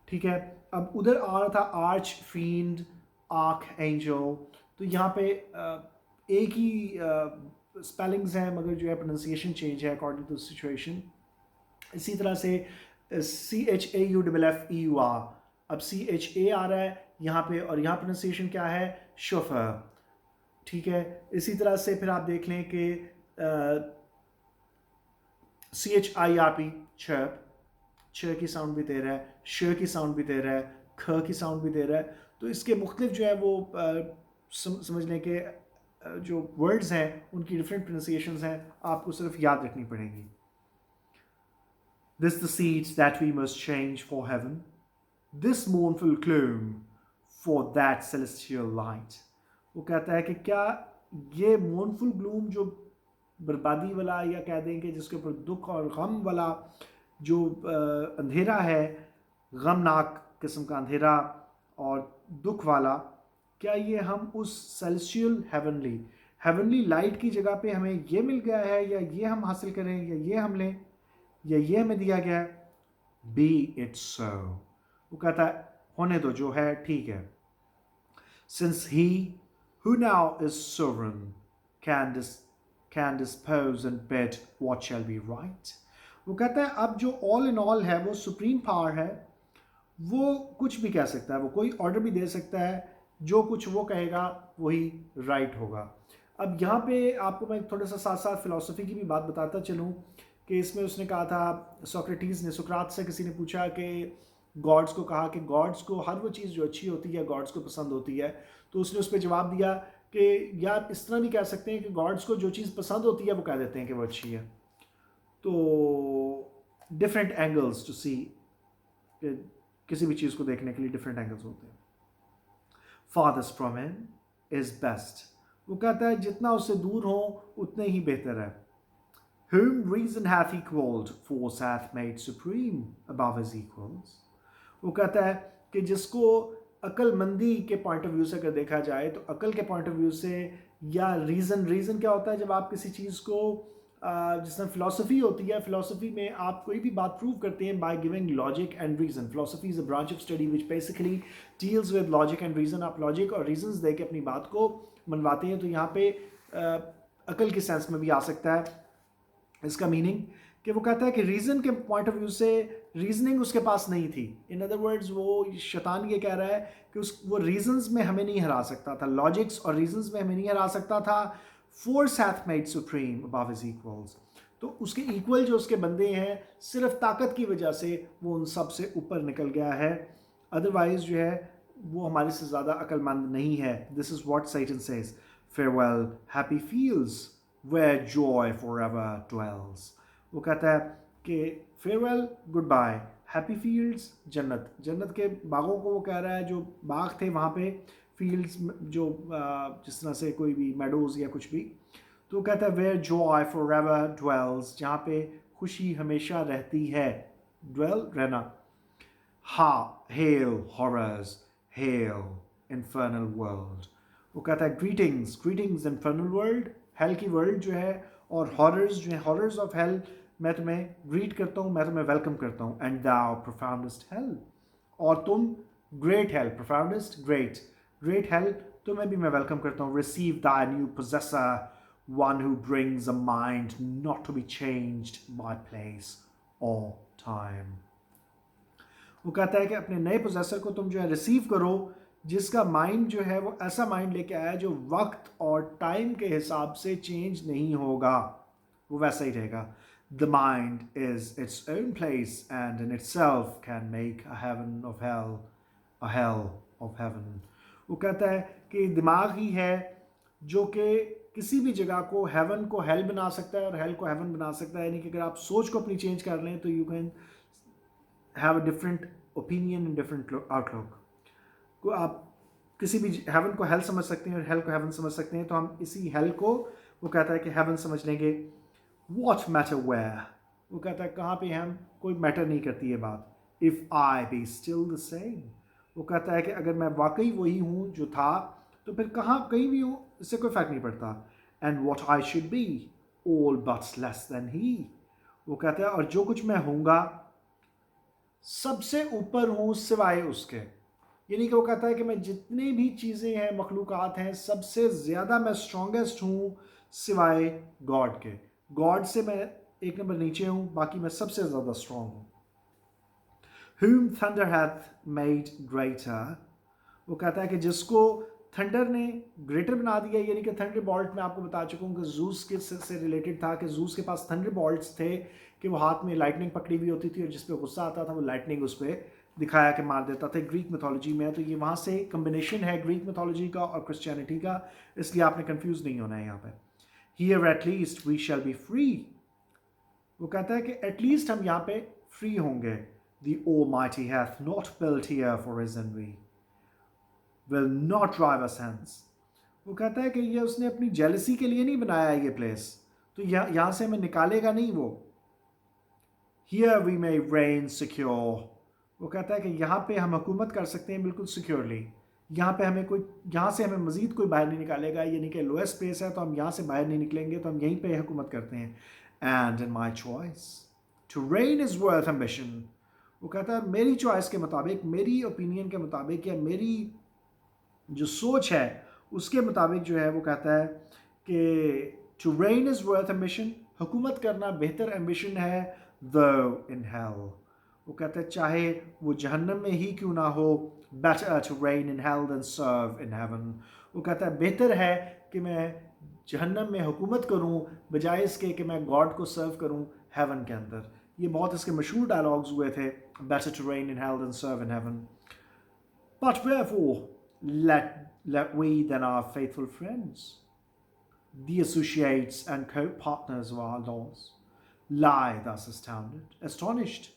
ठीक है। अब उधर आ रहा था आर्च फील्ड, आर्क एंजल, तो यहाँ पे एक ही स्पेलिंग्स हैं मगर जो है प्रोनाउंसिएशन चेंज है अकॉर्डिंग टू सिचुएशन। इसी तरह से CHAUFFEUR, अब CHA आ रहा है यहाँ पे और यहाँ प्रोनाउंसिएशन क्या है, शोफर, ठीक है। इसी तरह से फिर आप देख लें कि CHIRP चर्प, च की साउंड भी दे रहा है, श की साउंड भी दे रहा है, ख की साउंड भी दे रहा है। तो इसके मुख्तलिफ जो है वो समझने के जो वर्ड्स हैं उनकी डिफरेंट प्रोनाउंसिएशंस हैं, आपको सिर्फ याद रखनी पड़ेंगी। This the seeds that we must change for heaven, this mournful gloom for that celestial light। वो कहता है कि क्या ये mournful gloom जो बर्बादी वाला, या कह दें कि जिसके ऊपर दुख और गम वाला जो अंधेरा है, गमनाक किस्म का अंधेरा और दुख वाला, क्या ये हम उस सेलेस्टियल हेवनली लाइट की जगह पे हमें ये मिल गया है, या ये हम हासिल करें, या ये हम लें, या ये हमें दिया गया है। बी इट सो, वो कहता है होने दो, जो है ठीक है। Since he who now is sovereign can dispose and bid what shall be right. वो कहता है अब जो ऑल इन ऑल है, वो सुप्रीम पावर है, वो कुछ भी कह सकता है, वो कोई ऑर्डर भी दे सकता है, जो कुछ वो कहेगा वही राइट होगा। अब यहाँ पे आपको मैं थोड़ा सा साथ साथ फिलॉसफी की भी बात बताता चलूँ कि इसमें उसने कहा था, सोक्रेटिस ने सुकरात से किसी ने पूछा कि गॉड्स को कहा कि गॉड्स को हर वो चीज़ जो अच्छी होती है गॉड्स को पसंद होती है, तो उसने उस पर जवाब दिया कि यार इस तरह भी कह सकते हैं कि गॉड्स को जो चीज़ पसंद होती है वो कह देते हैं कि वो अच्छी है। तो डिफरेंट एंगल्स टू सी, किसी भी चीज़ को देखने के लिए डिफरेंट एंगल्स होते हैं। फादर्स फ्रॉम हिम इज़ बेस्ट, वो कहता है जितना उससे दूर हो उतने ही बेहतर है। Whom reason hath equalled, force hath made supreme above his equals। वो कहता है कि जिसको अक्लमंदी के पॉइंट ऑफ व्यू से अगर देखा जाए, तो अकल के पॉइंट ऑफ व्यू से, या रीज़न क्या होता है जब आप किसी चीज़ को, जिस तरह फिलॉसफी होती है, फिलॉसफी में आप कोई भी बात प्रूव करते हैं by giving logic and reason. Philosophy is a branch of study which basically deals with logic and reason. आप लॉजिक और रीजंस दे के अपनी बात को मनवाते हैं, तो यहाँ पे अकल के सेंस में भी आ सकता है इसका मीनिंग, कि वो कहता है कि रीज़न के पॉइंट ऑफ व्यू से रीजनिंग उसके पास नहीं थी। इन अदर वर्ड्स वो शैतान ये कह रहा है कि वो रीजंस में हमें नहीं हरा सकता था, लॉजिक्स और रीजंस में हमें नहीं हरा सकता था। Force hath made supreme above his equals, तो उसके इक्वल जो उसके बंदे हैं सिर्फ ताकत की वजह से वो उन सब से ऊपर निकल गया है, अदरवाइज जो है वो हमारे से ज़्यादा अक्लमंद नहीं है। This is what Satan says, farewell happy fields where joy forever dwells। वो कहता है कि farewell, good bye, happy fields, जन्नत के बागों को वो कह रहा है, जो बाग थे वहाँ पे, फील्ड्स जो जिस तरह से कोई भी मेडोज़ या कुछ भी, तो वो कहता है वेयर जॉय फॉरएवर ड्वेल्स, जहाँ पे खुशी हमेशा रहती है, ड्वेल रहना। हा hello horrors, hello infernal world, वो कहता है ग्रीटिंग्स इन्फर्नल वर्ल्ड, हेल की वर्ल्ड जो है, और हॉरर्स जो है, हॉरर्स ऑफ हेल, मैं तुम्हें ग्रीट करता हूँ, मैं तुम्हें वेलकम करता हूँ। एंड दाउ प्रोफाउंडेस्ट हेल, और तुम ग्रेट हेल, प्रोफाउंडेस्ट ग्रेट हेल, तुम्हें भी मैं वेलकम करता हूँ। Receive the new possessor one who brings a mind not to be changed by place or time. वो कहता है कि अपने नए पोजेसर को तुम जो है रिसीव करो, जिसका माइंड जो है वो ऐसा माइंड लेके आया जो वक्त और टाइम के हिसाब से चेंज नहीं होगा, वो वैसा ही रहेगा. The mind is its own place and in itself can make a heaven of hell, a hell of heaven. वो कहता है कि दिमाग ही है जो कि किसी भी जगह को हेवन को हेल बना सकता है और हेल को हेवन बना सकता है. यानी कि अगर आप सोच को अपनी चेंज कर लें तो you can have a different opinion and different outlook. को आप किसी भी हेवन को हेल समझ सकते हैं और हेल को हेवन समझ सकते हैं. तो हम इसी हेल को वो कहता है कि हेवन समझ लेंगे. What matter where? वो कहता है कहाँ पे हम, कोई मैटर नहीं करती ये बात. If I be still the same. वो कहता है कि अगर मैं वाकई वही हूँ जो था तो फिर कहाँ कहीं भी हूँ इससे कोई फ़र्क नहीं पड़ता. And what I should be all but less than he. वो कहता है और जो कुछ मैं हूँगा सबसे ऊपर हूँ सिवाय उसके. यानी कि वो कहता है कि मैं जितनी भी चीज़ें हैं मखलूक़ात हैं सबसे ज़्यादा मैं स्ट्रॉन्गेस्ट हूँ सिवाय गॉड के. गॉड से मैं एक नंबर नीचे हूँ, बाकी मैं सबसे ज़्यादा स्ट्रॉन्ग हूँ. Whom thunder hath made greater. वो कहता है कि जिसको थंडर ने ग्रेटर बना दिया. यानी कि थंडर बॉल्ट में आपको बता चुका हूँ कि जूस के से रिलेटेड था कि जूस के पास थंडर बॉल्ट्स थे कि वो हाथ में लाइटनिंग पकड़ी हुई होती थी और जिस पे गुस्सा आता था वो लाइटनिंग उस पर दिखाया कि मार देता था. ग्रीक मिथोलॉजी में. तो ये वहाँ से कम्बिनेशन है ग्रीक मिथोलॉजी का और क्रिश्चियनिटी का, इसलिए आपने कंफ्यूज नहीं होना है यहाँ पर. Here at least we shall be free. वो कहता है कि एटलीस्ट हम यहाँ पे फ्री होंगे. The Almighty hath not built here for his envy, will not drive us hence. वो कहता है कि ये उसने अपनी जेलसी के लिए नहीं बनाया है ये प्लेस, तो यहाँ से हमें निकालेगा नहीं वो. Here we may reign secure. वो कहता है कि यहाँ पे हम हुकूमत कर सकते हैं बिल्कुल सिक्योरली. यहाँ पे हमें कोई, यहाँ से हमें मज़ीद कोई बाहर नहीं निकालेगा. यानी कि लोएस्ट स्पेस है तो हम यहाँ से बाहर नहीं निकलेंगे, तो हम यहीं पे हुकूमत करते हैं. And in my choice to reign is worth ambition. वो कहता है मेरी चॉइस के मुताबिक, मेरी ओपिनियन के मुताबिक या मेरी जो सोच है उसके मुताबिक जो है वो कहता है कि to reign is worth ambition, हुकूमत करना बेहतर एम्बिशन है. The in hell. वो कहता है चाहे वो जहन्नम में ही क्यों ना हो, better to reign in hell than serve in heaven. वो कहता है बेहतर है कि मैं जहन्नम में हुकूमत करूं बजाय इसके कि मैं गॉड को सर्व करूं हेवन के अंदर. ये बहुत इसके मशहूर डायलॉग्स हुए थे. better to reign in hell than serve in heaven. But wherefore let we then our faithful friends, the associates and co-partners of our laws, lie thus astonished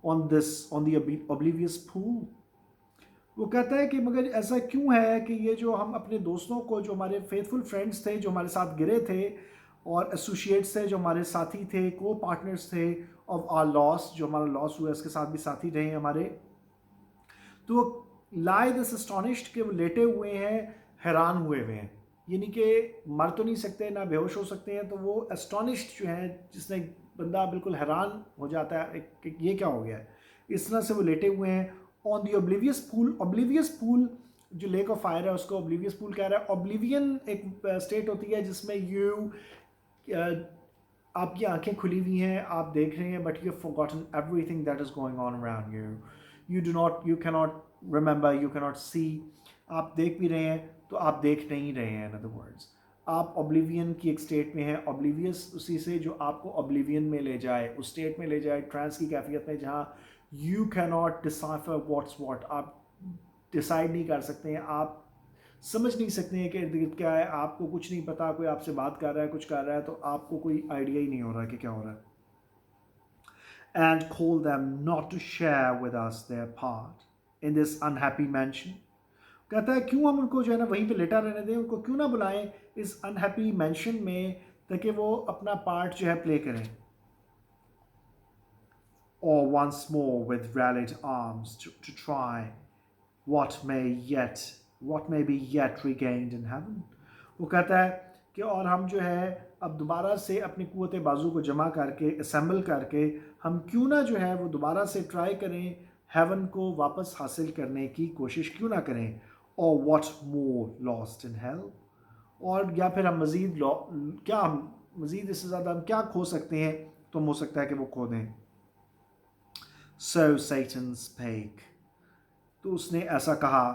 on the oblivious pool. वो कहता है कि मगर ऐसा क्यों है कि ये जो हम अपने दोस्तों को, जो हमारे फेथफुल फ्रेंड्स थे, जो हमारे साथ गिरे थे, और एसोसिएट्स थे जो हमारे साथी थे, को पार्टनर्स थे ऑफ आर लॉस, जो हमारा लॉस हुआ उसके साथ भी साथी रहे हमारे, तो लाई दिस एस्टॉनिश्ड के वो लेटे हुए हैं, हैरान हुए हुए हैं. यानी कि मर तो नहीं सकते ना बेहोश हो सकते हैं, तो वो एस्टॉनिश्ड जो है, जिसने बंदा बिल्कुल हैरान हो जाता है कि ये क्या हो गया है, इस तरह से वो लेटे हुए हैं. On the oblivious pool. Oblivious pool जो लेक ऑफ फायर है उसको ओब्लिवियस पूल कह रहा है. ओब्लिवियन एक स्टेट होती है जिसमें आपकी आंखें खुली हुई हैं, आप देख रहे हैं, but you have forgotten everything that is going on around you. You cannot remember, you cannot see. आप देख भी रहे हैं तो आप देख नहीं रहे हैं. इन अदर वर्ड्स, आप ओब्लिवियन की एक स्टेट में हैं. ओब्लिवियस उसी से जो आपको ओब्लिवियन में ले जाए, उस स्टेट में ले जाए, ट्रांस की कैफियत में, जहाँ you can not decipher what's what. आप डिसाइड नहीं कर सकते हैं, आप समझ नहीं सकते हैं कि इर्द गिर्द क्या है. आपको कुछ नहीं पता, कोई आपसे बात कर रहा है, कुछ कर रहा है, तो आपको कोई आइडिया ही नहीं हो रहा कि क्या हो रहा है. And call them not to share with us their part in this unhappy mansion. कहता है क्यों हम उनको जो है ना वहीं पे लेटा रहने दें, उनको क्यों ना बुलाएं इस अनहैप्पी मैंशन में, ताकि वो अपना पार्ट जो है प्ले करें. Or once more with rallied arms to try what may be yet regained in heaven. वो कहता है कि और हम जो है अब दोबारा से अपनी कुव्वत बाजू को जमा करके, असेंबल करके, हम क्यों ना जो है वो दोबारा से ट्राई करें, हेवन को वापस हासिल करने की कोशिश क्यों ना करें. Or what more lost in hell. और या फिर हम मज़ीद क्या हम मज़ीद इससे ज़्यादा हम क्या खो सकते हैं, तो हो सकता है कि वो खो दें. So Satan spake. तो उसने ऐसा कहा.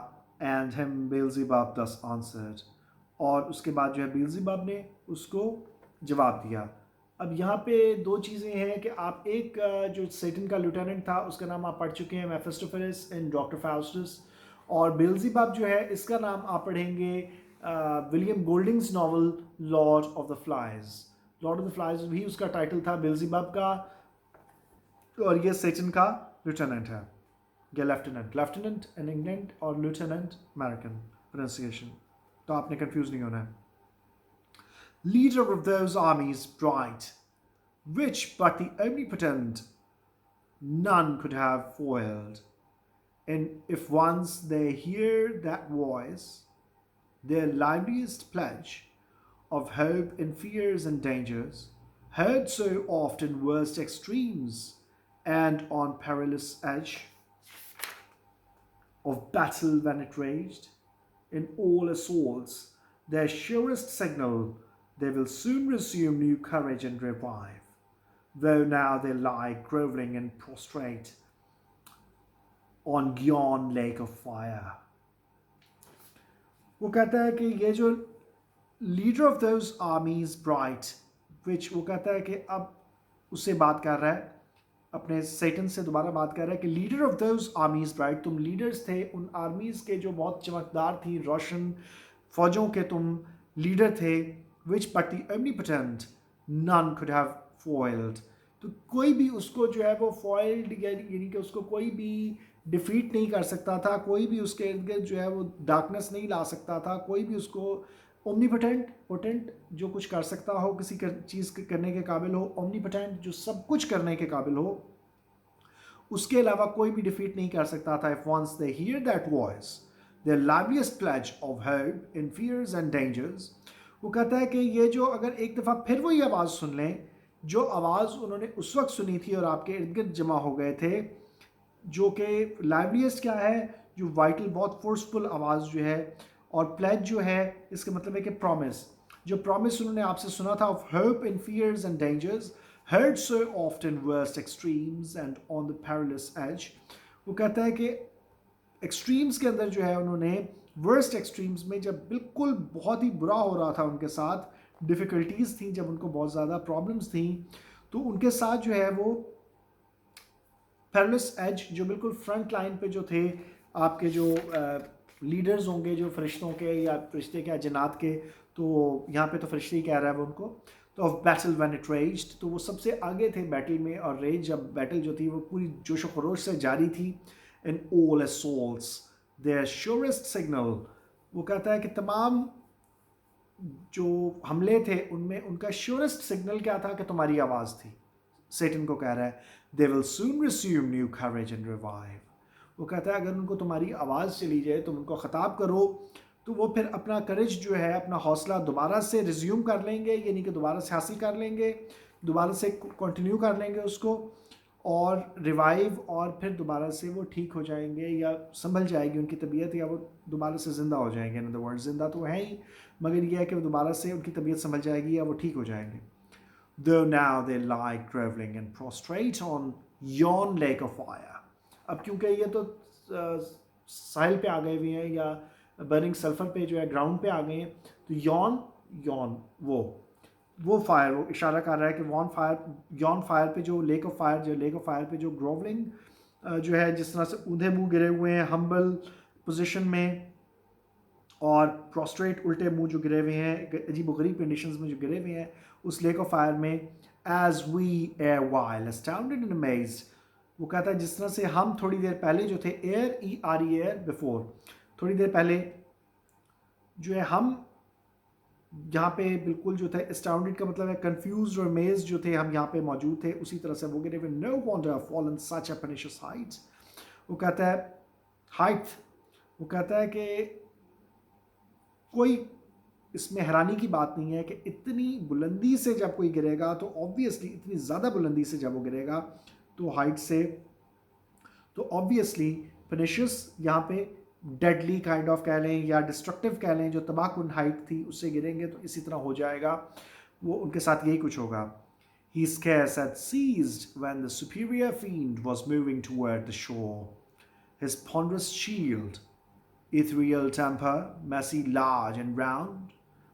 And him Beelzebub thus answered. और उसके बाद जो है बेल्ज़ेबुब ने उसको जवाब दिया. अब यहाँ पे दो चीज़ें हैं कि आप एक जो सेटन का लिeutenant था उसका नाम आप पढ़ चुके हैं, मेफिस्टोफेलिस इन डॉक्टर फाउस्टस. और बेल्ज़ेबुब जो है इसका नाम आप पढ़ेंगे William Golding's novel Lord of the Flies. Lord of the Flies भी उसका टाइटल था बेल्ज़ेबुब का. और ये सेटन का लिeutenant है या लेफ्टिनेंट इन इंग्लैंड और लिeutenant अमेरिकन प्रोनाउंसिएशन. तो आपने कंफ्यूज नहीं होना है. Leader of those armies bright, which but the omnipotent none could have foiled. And if once they hear that voice, their liveliest pledge of hope in fears and dangers, heard so oft in worst extremes and on perilous edge of battle when it raged, in all assaults, their surest signal, they will soon resume new courage and revive, though now they lie groveling and prostrate on yon lake of fire. वो कहता है कि ये जो leader of those armies bright, which वो कहता है कि अब उससे बात कर रहा है, अपने सेटन से दोबारा बात कर रहा है कि leader of those armies bright, तुम लीडर्स थे उन आर्मीज के जो बहुत चमकदार थी, रोशन फौजों के तुम लीडर थे. Which but the omnipotent none could have foiled. तो कोई भी उसको जो है वो फॉइल्ड यानी कि उसको कोई भी डिफीट नहीं कर सकता था, कोई भी उसके इर्द गिर्द जो है वो डार्कनेस नहीं ला सकता था, कोई भी उसको ओमनीपोटेंट जो कुछ कर सकता हो, किसी चीज़ करने के काबिल हो, ओमनीपोटेंट जो सब कुछ करने के काबिल हो, उसके अलावा कोई भी डिफीट नहीं कर सकता था. If once they hear that voice their liveliest pledge of hope in fears and dangers. वो कहता है कि ये जो अगर एक दफ़ा फिर वही आवाज़ सुन लें जो आवाज़ उन्होंने उस वक्त सुनी थी और आपके इर्द गिर्द जमा हो गए थे, जो कि लाइवलीस्ट क्या है, जो वाइटल बहुत फोर्सफुल आवाज़ जो है, और प्लेज जो है इसका मतलब है कि प्रॉमिस, जो प्रॉमिस उन्होंने आपसे सुना था of hope in fears and dangers, heard so often in worst extremes and on the perilous edge. वो कहता है कि एक्सट्रीम्स के अंदर जो है उन्होंने वर्स्ट एक्सट्रीम्स में जब बिल्कुल बहुत ही बुरा हो रहा था उनके साथ, डिफ़िकल्टीज़ थी, जब उनको बहुत ज़्यादा प्रॉब्लम्स थी, तो उनके साथ जो है वो पेरिलस एज, जो बिल्कुल फ्रंट लाइन पे जो थे आपके जो लीडर्स होंगे, जो फरिश्तों के या फरिश्ते के या जन्नात के, तो यहाँ पे तो फरिश्ते ही कह रहा है वो उनको, तो of battle when it raised, तो वो सबसे आगे थे बैटल में, और रेज जब बैटल जो थी वो पूरी जोश व खरोश से जारी थी. In all assaults their surest signal. वो कहता है कि तमाम जो हमले थे उनमें उनका श्योरेस्ट सिग्नल क्या था कि तुम्हारी आवाज़ थी. सेटन को कह रहा है they will soon resume new courage and revive. वो कहता है अगर उनको तुम्हारी आवाज़ चली जाए, तुम उनको ख़ताब करो, तो वो फिर अपना करेज जो है, अपना हौसला दोबारा से रिज्यूम कर लेंगे, यानी कि दोबारा से हासिल कर लेंगे, दोबारा से कंटिन्यू कर लेंगे उसको, और रिवाइव, और फिर दोबारा से वो ठीक हो जाएंगे या संभल जाएगी उनकी तबीयत, या वो दोबारा से ज़िंदा हो जाएंगे. इन अदर वर्ड्स, ज़िंदा तो है ही, मगर यह है कि वो दोबारा से उनकी तबीयत संभल जाएगी या वो ठीक हो जाएंगे. Though now they lie groveling and prostrate on yon lake of fire. अब क्योंकि ये तो साहिल पे आ गए हुए हैं या बर्निंग सल्फर पे जो है ग्राउंड पे आ गए हैं, तो यॉन वो फायर, वो इशारा कर रहा है कि यॉन फायर पे जो लेक ऑफ फायर पे जो ग्रोवलिंग जो है, जिस तरह से ऊंधे मुंह गिरे हुए हैं हम्बल पोजीशन में, और प्रोस्ट्रेट उल्टे मुंह जो गिरे हुए हैं अजीब गरीब कंडीशंस में जो गिरे हुए हैं उस लेक ऑफ फायर में. As we erewhile astounded and amazed. वो कहता है जिस तरह से हम थोड़ी देर पहले जो थे, एयर बिफोर, थोड़ी देर पहले जो है हम यहाँ पे बिल्कुल जो थे, एस्टाउंडेड का मतलब है कंफ्यूज और अमेज्ड जो थे, हम यहाँ पे मौजूद थे, उसी तरह से वो गिरे हुए. नो वंडर फॉलन सच अ पर्निशियस हाइट. वो कहता है हाइट, वो कहता है कि कोई इसमें हैरानी की बात नहीं है कि इतनी बुलंदी से जब कोई गिरेगा, तो ऑब्वियसली इतनी ज़्यादा बुलंदी से जब वो गिरेगा, तो हाइट से, तो ऑब्वियसली पर्निशियस यहाँ पे डेडली काइंड ऑफ कह लें या डिस्ट्रक्टिव कह लें, जो तबाहकुन हाइट थी उससे गिरेंगे तो इसी तरह हो जाएगा। वो उनके साथ यही कुछ होगा। His scarce had ceased when the superior fiend was moving toward the shore. His ponderous shield, ethereal temper, messy, large, and round,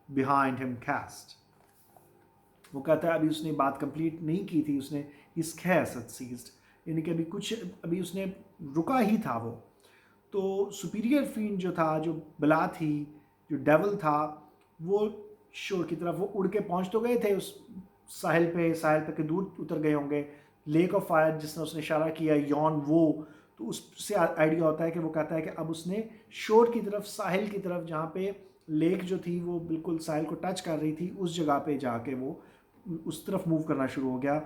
behind him cast. वो कहता है अभी उसने बात कंप्लीट नहीं की थी, उसने his scarce had ceased, यानी कि अभी उसने रुका ही था वो। तो सुपीरियर फील्ड जो था, जो बला थी, जो डेवल था, वो शोर की तरफ वो उड़ के पहुंच तो गए थे उस साहिल पे के दूर उतर गए होंगे। लेक ऑफ फायर जिसने उसने इशारा किया, यॉन, वो, तो उससे आइडिया होता है कि वो कहता है कि अब उसने शोर की तरफ, साहिल की तरफ, जहाँ पे लेक जो थी वो बिल्कुल साहिल को टच कर रही थी, उस जगह पे जाके वो उस तरफ मूव करना शुरू हो गया।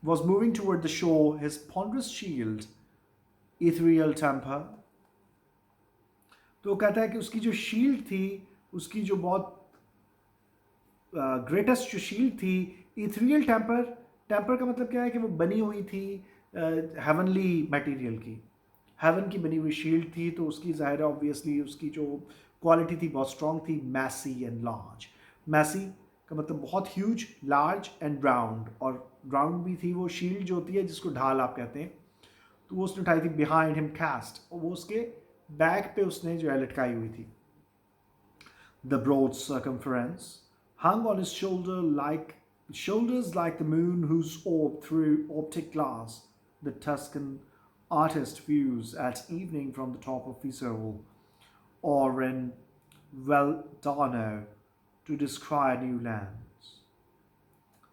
Was moving toward the shore, his ponderous shield, ethereal temper. तो कहता है कि उसकी जो शील्ड थी, उसकी जो बहुत ग्रेटेस्ट जो शील्ड थी, इथरियल टेम्पर, टेम्पर का मतलब क्या है कि वो बनी हुई थी हेवनली मटेरियल की, हेवन की बनी हुई शील्ड थी, तो उसकी ज़ाहिर ऑब्वियसली उसकी जो क्वालिटी थी बहुत स्ट्रॉन्ग थी। मैसी एंड लार्ज, मैसी का मतलब बहुत ह्यूज, लार्ज एंड राउंड, और राउंड भी थी वो शील्ड जो होती है जिसको ढाल आप कहते हैं। तो वो उसने उठाई थी। बिहाइंड हिम कास्ट, और वो उसके बैक पे उसने जो है लटकाई हुई थी। The broad circumference hung on his shoulders like the moon whose orb through optic glass the Tuscan artist views at evening from the top of Fiesole or in Valdarno to descry new lands.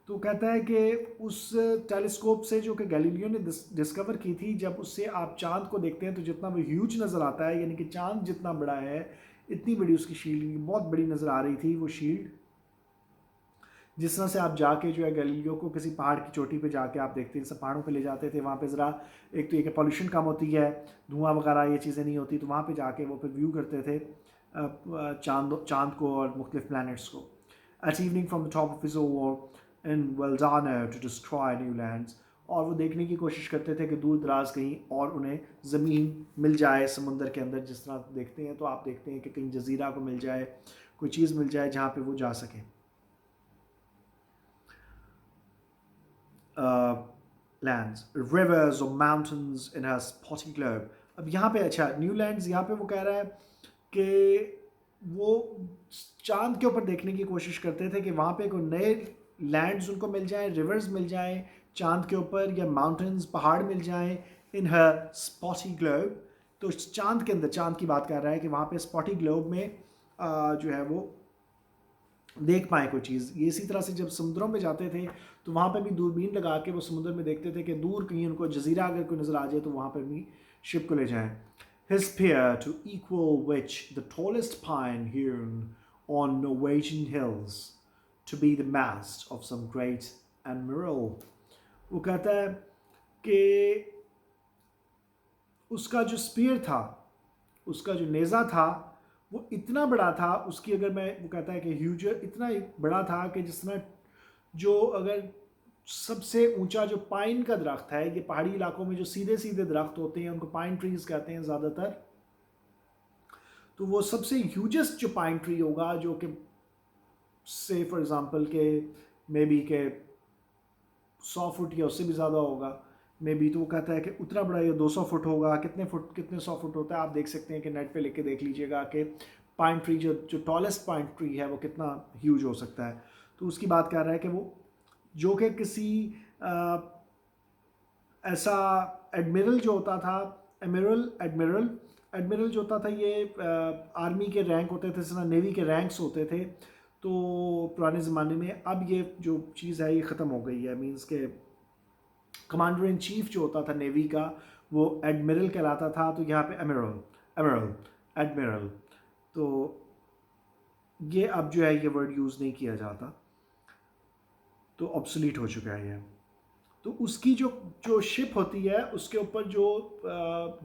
तो कहता है कि उस telescope से जो कि Galileo ने discover की थी, जब उससे आप चांद को देखते हैं तो जितना वो ह्यूज नज़र आता है, यानी कि चांद जितना बड़ा है इतनी बड़ी उसकी शील्ड, बहुत बड़ी नज़र आ रही थी वो शील्ड। जिस तरह से आप जाके जो है गैलीलियो को किसी पहाड़ की चोटी पे जाके आप देखते हैं, जैसे पहाड़ों पे ले जाते थे, वहाँ पे ज़रा एक तो ये कि पॉल्यूशन कम होती है, धुआं वगैरह ये चीज़ें नहीं होती, तो वहाँ पे जाके वो फिर व्यू करते थे चांद को और मुख्तलिफ प्लैनेट्स को। At evening from the top of his over in Valdarno to destroy new lands, और वो देखने की कोशिश करते थे कि दूर दराज कहीं और उन्हें ज़मीन मिल जाए समुंदर के अंदर। जिस तरह देखते हैं तो आप देखते हैं कि कहीं जजीरा को मिल जाए, कोई चीज़ मिल जाए जहाँ पे वो जा सकें। lands, rivers or mountains in her spotty globe. अब यहाँ पे अच्छा न्यू लैंड्स, यहाँ पे वो कह रहा है कि वो चांद के ऊपर देखने की कोशिश करते थे कि वहाँ पे कोई नए लैंड्स उनको मिल जाएं, रिवर्स मिल जाएं चांद के ऊपर, या माउंटेन्स, पहाड़ मिल जाएं इन हर स्पॉटी ग्लोब। तो चांद के अंदर, चांद की बात कर रहा है कि वहाँ पे स्पॉटी ग्लोब में जो है वो देख पाए कोई चीज़। ये इसी तरह से जब समुद्रों में जाते थे तो वहाँ पे भी दूरबीन लगा के वो समुद्र में देखते थे कि दूर कहीं उनको जजीरा अगर कोई नज़र आ जाए तो वहाँ पर भी शिप को ले जाएं। His spear to equal which the tallest pine hewn on Norwegian hills to be the mast of some great admiral. वो कहता है कि उसका जो स्पीयर था, उसका जो नेज़ा था, वो इतना बड़ा था, उसकी अगर मैं, वो कहता है कि ह्यूजर, इतना बड़ा था कि जिस तरह जो अगर सबसे ऊंचा जो पाइन का दरख्त है, ये पहाड़ी इलाकों में जो सीधे सीधे दरख्त होते हैं उनको पाइन ट्रीज कहते हैं ज़्यादातर, तो वो सबसे ह्यूजेस्ट जो पाइन ट्री होगा, जो कि से फॉर एग्जांपल के मे बी के 100 फुट या उससे भी ज़्यादा होगा मे बी, तो वो कहता है कि उतना बड़ा ये 200 फुट होगा, कितने 100 फुट होता है आप देख सकते हैं कि नेट पे लेके देख लीजिएगा कि पाइन ट्री जो टॉलेस्ट पाइन ट्री है वो कितना ह्यूज हो सकता है। तो उसकी बात कर रहा है कि वो जो कि किसी ऐसा एडमिरल जो होता था, एडमिरल जो होता था, ये आर्मी के रैंक होते थे, जिस तरह नेवी के रैंक्स होते थे, तो पुराने ज़माने में। अब ये जो चीज़ है ये ख़त्म हो गई है, मींस के कमांडर इन चीफ जो होता था नेवी का वो एडमिरल कहलाता था, तो यहाँ पे एडमिरल, तो ये अब जो है ये वर्ड यूज़ नहीं किया जाता, तो ऑब्सोलीट हो चुका है ये। तो उसकी जो शिप होती है उसके ऊपर जो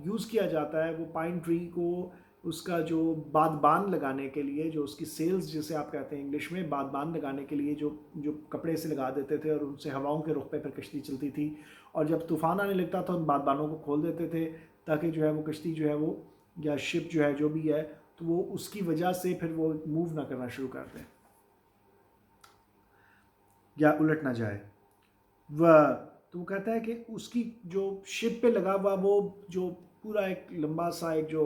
यूज़ किया जाता है वो पाइन ट्री को उसका जो बादबान लगाने के लिए, जो उसकी सेल्स जिसे आप कहते हैं इंग्लिश में, बादबान लगाने के लिए जो जो कपड़े से लगा देते थे और उनसे हवाओं के रुख पे फिर कश्ती चलती थी, और जब तूफान आने लगता था उन बादबानों को खोल देते थे ताकि जो है वो कश्ती जो है वो या शिप जो है जो भी है तो वो उसकी वजह से फिर वो मूव ना करना शुरू कर दें या उलट ना जाए। वह तो वो कहता है कि उसकी जो शिप पे लगा हुआ वो जो पूरा एक लंबा सा एक जो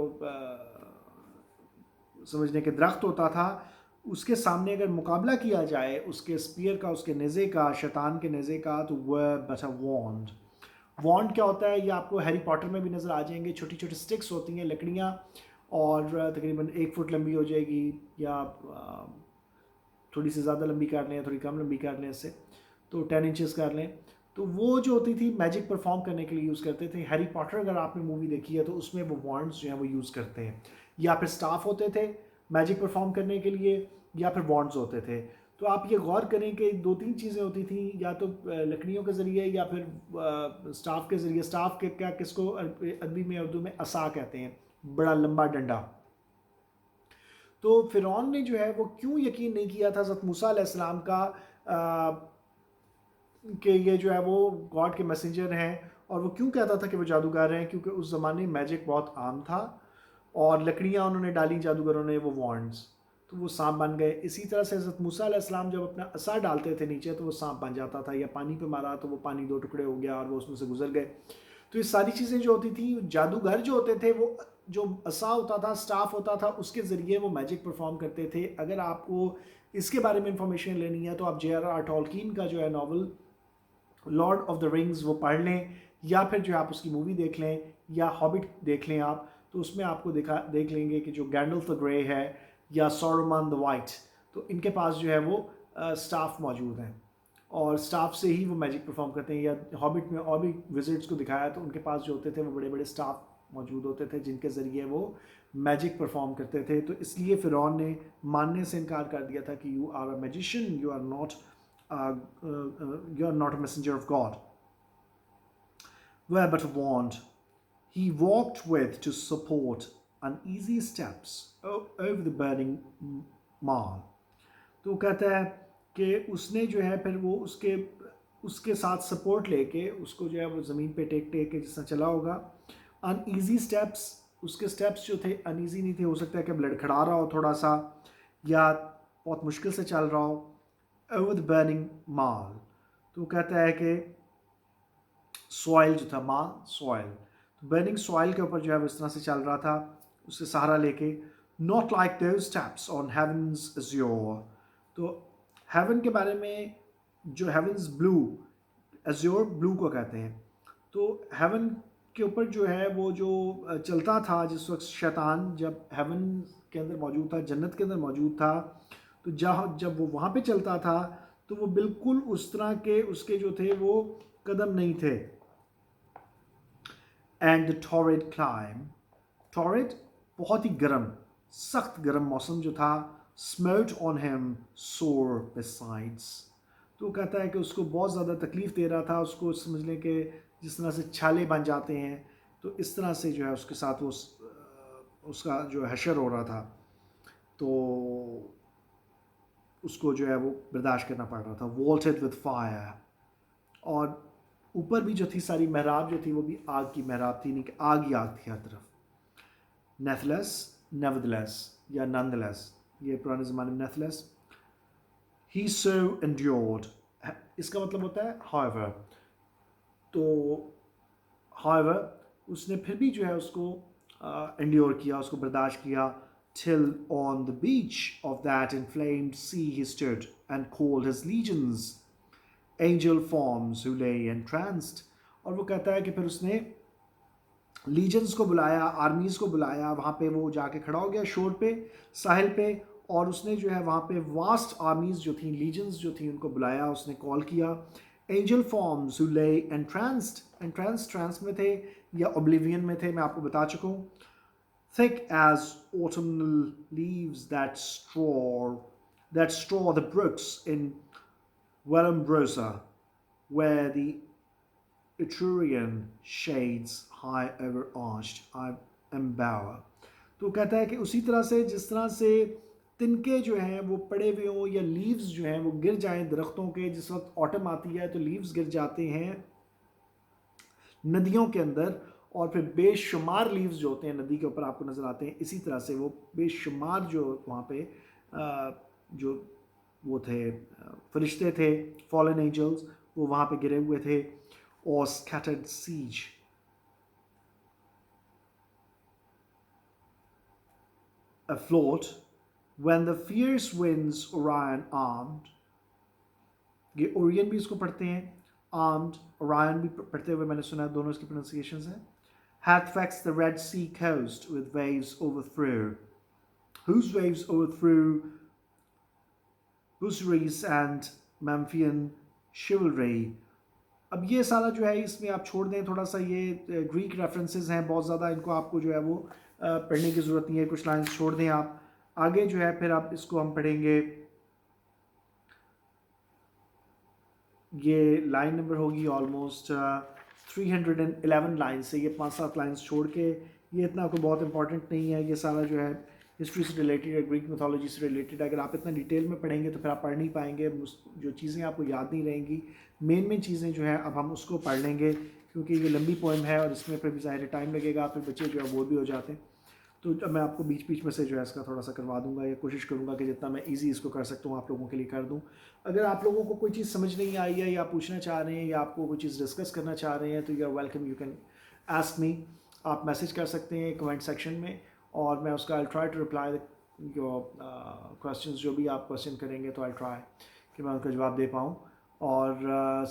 समझने के दरख्त होता था, उसके सामने अगर मुकाबला किया जाए उसके स्पीयर का, उसके नेज़े का, शैतान के नेज़े का, तो वह बचा वॉन्ड। वॉन्ड क्या होता है, ये आपको हैरी पॉटर में भी नज़र आ जाएंगे। छोटी छोटी स्टिक्स होती हैं, लकड़ियाँ, और तकरीबन 1 फुट लंबी हो जाएगी या थोड़ी सी ज़्यादा लंबी कर लें, थोड़ी कम लंबी कर लें, इससे तो 10 इंचेस कर लें। तो वो जो होती थी मैजिक परफॉर्म करने के लिए यूज़ करते थे। हैरी पॉटर अगर आपने मूवी देखी है तो उसमें वो वॉन्ड्स जो हैं वो यूज़ करते हैं, या फिर स्टाफ होते थे मैजिक परफॉर्म करने के लिए, या फिर वॉन्ड्स होते थे। तो आप ये गौर करें कि 2-3 चीज़ें होती थी, या तो लकड़ियों के ज़रिए या फिर स्टाफ के ज़रिए। स्टाफ के क्या, किसको अरबी में, उर्दू में असा कहते हैं, बड़ा लंबा डंडा। तो फ़िरौन ने जो है वो क्यों यकीन नहीं किया था हज़रत मूसा अलैहिस्सलाम का कि ये जो है वो गॉड के मैसेंजर हैं, और वो क्यों कहता था कि वो जादूगर हैं, क्योंकि उस ज़माने में मैजिक बहुत आम था, और लकड़ियाँ उन्होंने डाली जादूगरों ने, वो वॉन्ड्स, तो वो सांप बन गए। इसी तरह से हज़रत मूसा अलैहिस्सलाम जब अपना असा डालते थे नीचे तो वो सांप बन जाता था, या पानी पे मारा तो वो पानी 2 टुकड़े हो गया और वो उसमें से गुजर गए। तो ये सारी चीज़ें जो होती थी, जादूगर जो होते थे वो जो असा होता था, स्टाफ होता था, उसके ज़रिए वो मैजिक परफॉर्म करते थे। अगर आपको इसके बारे में इंफॉर्मेशन लेनी है तो आप J.R.R. टॉलकिन का जो है novel Lord of the rings वो पढ़ लें, या फिर जो आप उसकी मूवी देख लें, या हॉबिट देख लें आप, तो उसमें आपको देख लेंगे कि जो गैंडल्फ द ग्रे है या सॉरोमन द वाइट, तो इनके पास जो है वो स्टाफ मौजूद हैं, और स्टाफ से ही वो मैजिक परफॉर्म करते हैं। या हॉबिट में और भी विजिट्स को दिखाया तो उनके पास जो होते थे वो बड़े बड़े स्टाफ मौजूद होते थे जिनके ज़रिए वो मैजिक परफॉर्म करते थे। तो इसलिए फ़िरौन ने मानने से इनकार कर दिया था कि you are a magician, you are not a messenger of God. Were but warned, he walked with to support uneasy steps over the burning marl. तो कहता है कि उसने जो है फिर वो उसके उसके साथ सपोर्ट लेके उसको जो है वो ज़मीन पे टेक टेक के जिस तरह चला होगा। अनईजी स्टेप्स, उसके स्टेप्स जो थे अनईजी नहीं थे, हो सकता है कि लड़खड़ा रहा हो थोड़ा सा, या बहुत मुश्किल से चल रहा हो। ओवर द बर्निंग माल, तो कहता है कि सॉइल जो था, माल सॉइल, तो बर्निंग सॉइल के ऊपर जो है वो इस तरह से चल रहा था उससे सहारा लेके। Not like those steps on havens Azure, तो हेवन के बारे में, जो हेवन्स ब्लू, अज़्योर ब्लू को कहते हैं, तो हेवन के ऊपर जो है वो जो चलता था जिस वक्त शैतान जब हेवन के अंदर मौजूद था, जन्नत के अंदर मौजूद था, तो जब वो वहाँ पे चलता था तो वो बिल्कुल उस तरह के उसके जो थे वो कदम नहीं थे। And the torrid climb, torrid बहुत ही गर्म, सख्त गर्म मौसम जो था, स्मोट ऑन हिम सोर बिसाइड्स, तो कहता है कि उसको बहुत ज़्यादा तकलीफ़ दे रहा था, उसको समझ लें कि जिस तरह से छाले बन जाते हैं, तो इस तरह से जो है उसके साथ वो उसका जो हशर हो रहा था, तो उसको जो है वो बर्दाश्त करना पड़ रहा था। वॉल्टेड विद फायर, और ऊपर भी जो थी सारी महराब जो थी वो भी आग की महराब थी, नहीं कि आग ही आग थी हर तरफ। नेथलेस, नेवरदलेस या नंदलेस, ये पुराने ज़माने में नेथलेस। ही सो एंड्योर्ड, इसका मतलब होता है हाउएवर, तो हाउएवर उसने फिर भी जो है उसको एंड्योर किया, उसको बर्दाश्त किया। till on the beach of that inflamed sea he stood and called his legions angel forms who lay entranced, और वो कहता है कि फिर उसने लीजन्स को बुलाया, आर्मीज़ को बुलाया, वहाँ पे वो जाके खड़ा हो गया शोर पे, साहिल पे, और उसने जो है वहाँ पे वास्ट आर्मीज़ जो थी, लीजन्स जो थी, उनको बुलाया, उसने कॉल किया। एंजल फॉर्म्स हु ले एंट्रांस्ड, एंट्रांस ट्रांस में थे या ओब्लिवियन में थे, मैं आपको बता चुका हूँ। thick as autumnal leaves that straw the brooks in Vallombrosa, where the Etrurian shades high overarched embower, तो कहता है कि उसी तरह से जिस तरह से तिनके जो हैं वो पड़े हुए हों या लीव्स जो हैं वो गिर जाएं दरख्तों के, जिस वक्त ऑटम आती है तो लीव्स गिर जाते हैं नदियों के अंदर, और फिर बेशुमार लीव्स जो होते हैं नदी के ऊपर आपको नज़र आते हैं, इसी तरह से वो बेशुमार जो वहाँ पे जो वो थे फरिश्ते थे, फॉलन एंजल्स, वो वहाँ पे गिरे हुए थे, और स्कैटर्ड सीज। afloat when the fierce winds Orion armed, ये ओरियन भी इसको पढ़ते हैं, आर्म्ड ओरायन भी पढ़ते हुए मैंने सुना, दोनों इसकी प्रोनाउंसिएशंस हैं। hath vexed the Red Sea coast with waves overthrew, whose waves overthrew Busris and Memphian chivalry। अब ये सारा जो है इसमें आप छोड़ दें थोड़ा सा, ये ग्रीक रेफरेंसेस हैं बहुत ज़्यादा, इनको आपको जो है वो पढ़ने की ज़रूरत नहीं है, कुछ लाइंस छोड़ दें आप। आगे जो है फिर आप इसको हम पढ़ेंगे, ये लाइन नंबर होगी ऑलमोस्ट 311 लाइन से, ये 5-7 लाइंस छोड़ के, ये इतना कोई बहुत इंपॉर्टेंट नहीं है, ये सारा जो है हिस्ट्री से रिलेटेड है, ग्रीक मिथोलॉजी से रिलेटेड। अगर आप इतना डिटेल में पढ़ेंगे तो फिर आप पढ़ नहीं पाएंगे, जो चीज़ें आपको याद नहीं रहेंगी, मेन चीज़ें जो हैं अब हम उसको पढ़ लेंगे, क्योंकि ये लंबी पोएम है और इसमें फिर भी ज़ाहिर टाइम लगेगा, फिर बच्चे जो है बोर भी हो जाते हैं। तो अब मैं आपको बीच बीच में से जो है इसका थोड़ा सा करवा दूंगा, या कोशिश करूंगा कि जितना मैं इजी इसको कर सकता हूँ आप लोगों के लिए कर दूँ। अगर आप लोगों को कोई चीज़ समझ नहीं आई है, या पूछना चाह रहे हैं, या आपको कोई चीज़ डिस्कस करना चाह रहे हैं, तो you are welcome, you can ask me. आप मैसेज कर सकते हैं कमेंट सेक्शन में, और मैं उसका I try to reply your questions, जो भी आप क्वेश्चन करेंगे तो आई ट्राई कि मैं उनका जवाब दे पाऊँ। और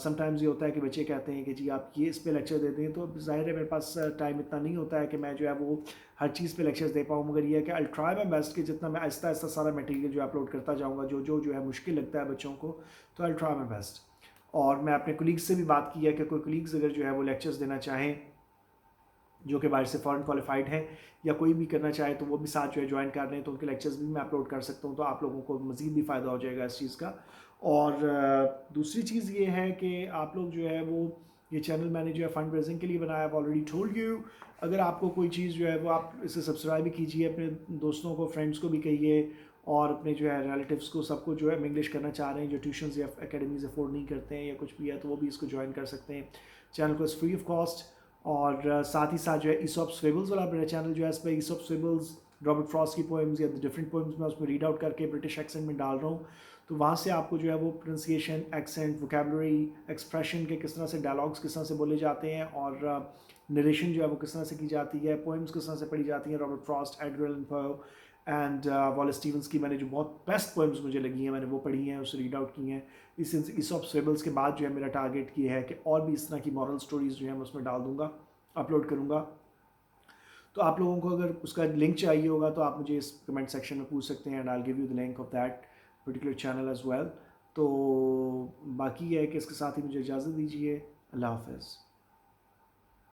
समटाइम्स ये होता है कि बच्चे कहते हैं कि जी आप ये इस पे लेक्चर दे दें, तो ज़ाहिर है मेरे पास टाइम इतना नहीं होता है कि मैं जो है वो हर चीज़ पे लेक्चर्स दे पाऊँ, मगर ये है कि आई ट्राई माई बेस्ट कि जितना मैं आहिस्ता आहिस्ता सारा मटेरियल जो अपलोड करता जाऊँगा, जो है मुश्किल लगता है बच्चों को, तो आई ट्राई माई बेस्ट। और मैं अपने कोलीग्स से भी बात की है कि कोई कोलीग्स अगर जो है वो लेक्चर्स देना चाहें जो कि बाहर से फ़ॉरेन क्वालिफाइड हैं, या कोई भी करना चाहे तो वो भी साथ जो है ज्वाइन कर लें, तो उनके लेक्चर्स भी मैं अपलोड कर सकता हूँ, तो आप लोगों को मज़ीद भी फ़ायदा हो जाएगा इस चीज़ का। और दूसरी चीज़ ये है कि आप लोग जो है वो ये चैनल मैंने जो है फंड रेजिंग के लिए बनाया, आई ऑलरेडी टोल्ड यू। अगर आपको कोई चीज़ जो है वो आप इसे सब्सक्राइब भी कीजिए, अपने दोस्तों को, फ्रेंड्स को भी कहिए, और अपने जो है रिलेटिव्स को, सबको जो है हम इंग्लिश करना चाह रहे हैं, जो ट्यूशन्स या एकेडमीज़ अफोर्ड नहीं करते हैं या कुछ भी है, तो वो भी इसको ज्वाइन कर सकते हैं। चैनल को इज़ फ्री ऑफ कॉस्ट। और साथ ही साथ जो है ईसॉप्स फेबल्स वाला मेरा चैनल जो है, इस पर ईसॉप्स फेबल्स, रॉबर्ट फ्रॉस्ट की पोएम्स या डिफरेंट पोएम्स मैं उसमें रीड आउट करके ब्रिटिश एक्सेंट में डाल रहा हूँ, तो वहाँ से आपको जो है वो प्रोनाउंसिएशन, एक्सेंट, वोकेबलरी, एक्सप्रेशन के किस तरह से, डायलॉग्स किस तरह से बोले जाते हैं, और नरेशन जो है वो किस तरह से की जाती है, पोएम्स किस तरह से पढ़ी जाती हैं, Robert Frost, Edgar Allan Poe and Wallace Stevens की मैंने जो बहुत बेस्ट पोएम्स मुझे लगी हैं, मैंने वो पढ़ी हैं, उसे रीड आउट की हैं। इस ईसॉप्स फेबल्स के बाद जो है मेरा टारगेट ये है कि और भी इस तरह की मॉरल स्टोरीज़ जो है मैं उसमें डाल दूँगा, अपलोड करूँगा। तो आप लोगों को अगर उसका लिंक चाहिए होगा तो आप मुझे इस कमेंट सेक्शन में पूछ सकते हैं, and I will give you the link of that particular channel as well. तो बाकी ये है कि इसके साथ ही मुझे इजाज़त दीजिए। अल्लाह हाफ़िज़।